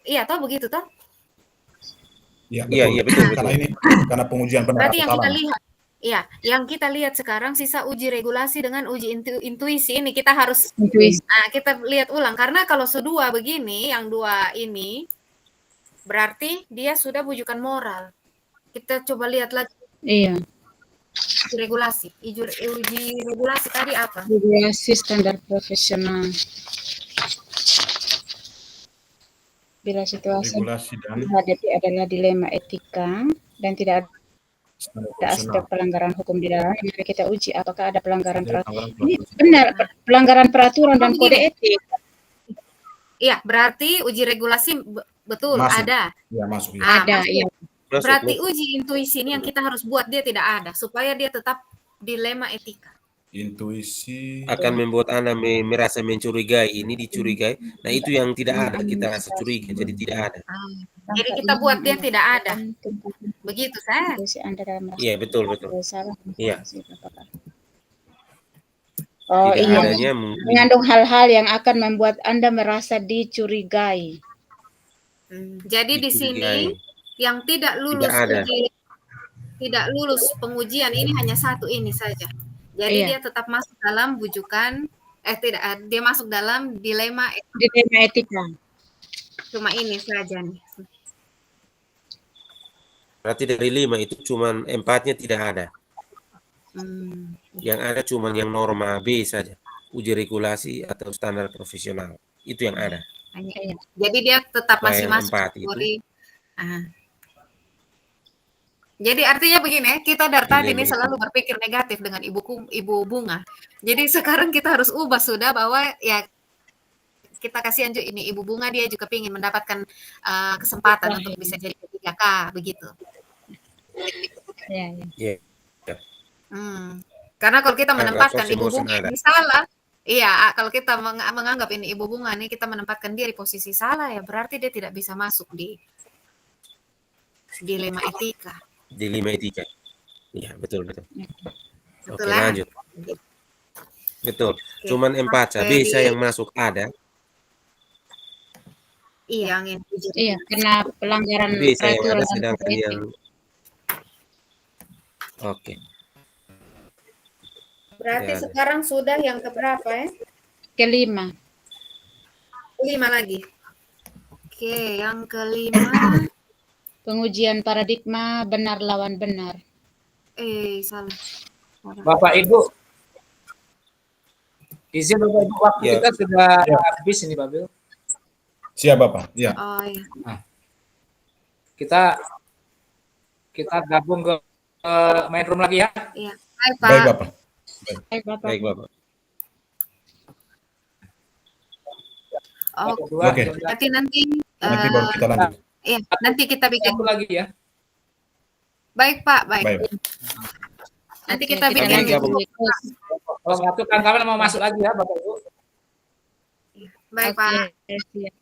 iya toh begitu toh? Iya betul. Karena pengujian benar. Berarti yang kita lihat, iya, yang kita lihat sekarang sisa uji regulasi dengan uji intuisi ini kita harus kita lihat ulang, karena kalau sedua begini, yang 2 ini berarti dia sudah bujukan moral. Kita coba lihat lagi. Iya. Regulasi. Uji regulasi tadi apa? Regulasi standar profesional. Bila situasi dihadapi adalah dilema etika dan tidak ada aspek pelanggaran hukum di dalam, maka kita uji apakah ada pelanggaran peraturan. Ini benar, pelanggaran peraturan dan kode etik. Iya, berarti uji regulasi betul masuk. ada. Ya, masuk. Ya. Ada, iya. Berarti uji intuisi ini yang kita harus buat dia tidak ada supaya dia tetap dilema etika. Intuisi akan membuat Anda merasa mencurigai, ini dicurigai. Nah, itu yang tidak ada, kita rasa curiga, jadi tidak ada. Jadi kita buat dia tidak ada. Begitu saya. Iya, betul. Iya. Oh tidak iya, adanya mengandung hal-hal yang akan membuat Anda merasa dicurigai. Jadi di sini yang tidak lulus pengujian ini hanya 1 ini saja. Jadi dia tetap masuk dalam bujukan dia masuk dalam dilema etika. Cuma ini saja nih. Berarti dari 5 itu cuma 4-nya tidak ada. Yang ada cuma yang norma B saja, uji regulasi atau standar profesional, itu yang ada. Jadi dia tetap masih masuk kategori. Jadi artinya begini, kita dari tadi ini selalu berpikir negatif dengan Ibu Bunga. Jadi sekarang kita harus ubah sudah bahwa ya kita kasihan juga ini Ibu Bunga, dia juga ingin mendapatkan kesempatan untuk bisa jadi P3K begitu. Iya. Karena kalau kita menempatkan Ibu Bunga ini salah, iya, kalau kita menganggap ini Ibu Bunga ini kita menempatkan dia di posisi salah, ya berarti dia tidak bisa masuk di dilema etika. Dilema etika. Iya, betul. Oke, lah. lanjut. Betul. Cuman 4 bisa yang masuk ada. Iya, karena pelanggaran peraturan sedangkan yang Oke. Berarti sekarang sudah yang keberapa ya? Kelima. 5 lagi. Oke, yang kelima. Pengujian paradigma benar lawan benar. Salah. Bapak Ibu, izin Bapak Ibu, waktu kita sudah habis ini, Babil. Siap Bapak. Ya. Oh iya. Kita gabung ke main room lagi ya. Iya. Baik, Pak. Baik Bapak. Baik Bapak. Oke. Nanti baru kita lanjut. Iya, nanti kita bikin lagi ya. Baik Pak, baik. Nanti kita bikin. Kalau satu kawan-kawan mau masuk lagi ya Bapak Ibu. Baik, Oke, Pak. siap.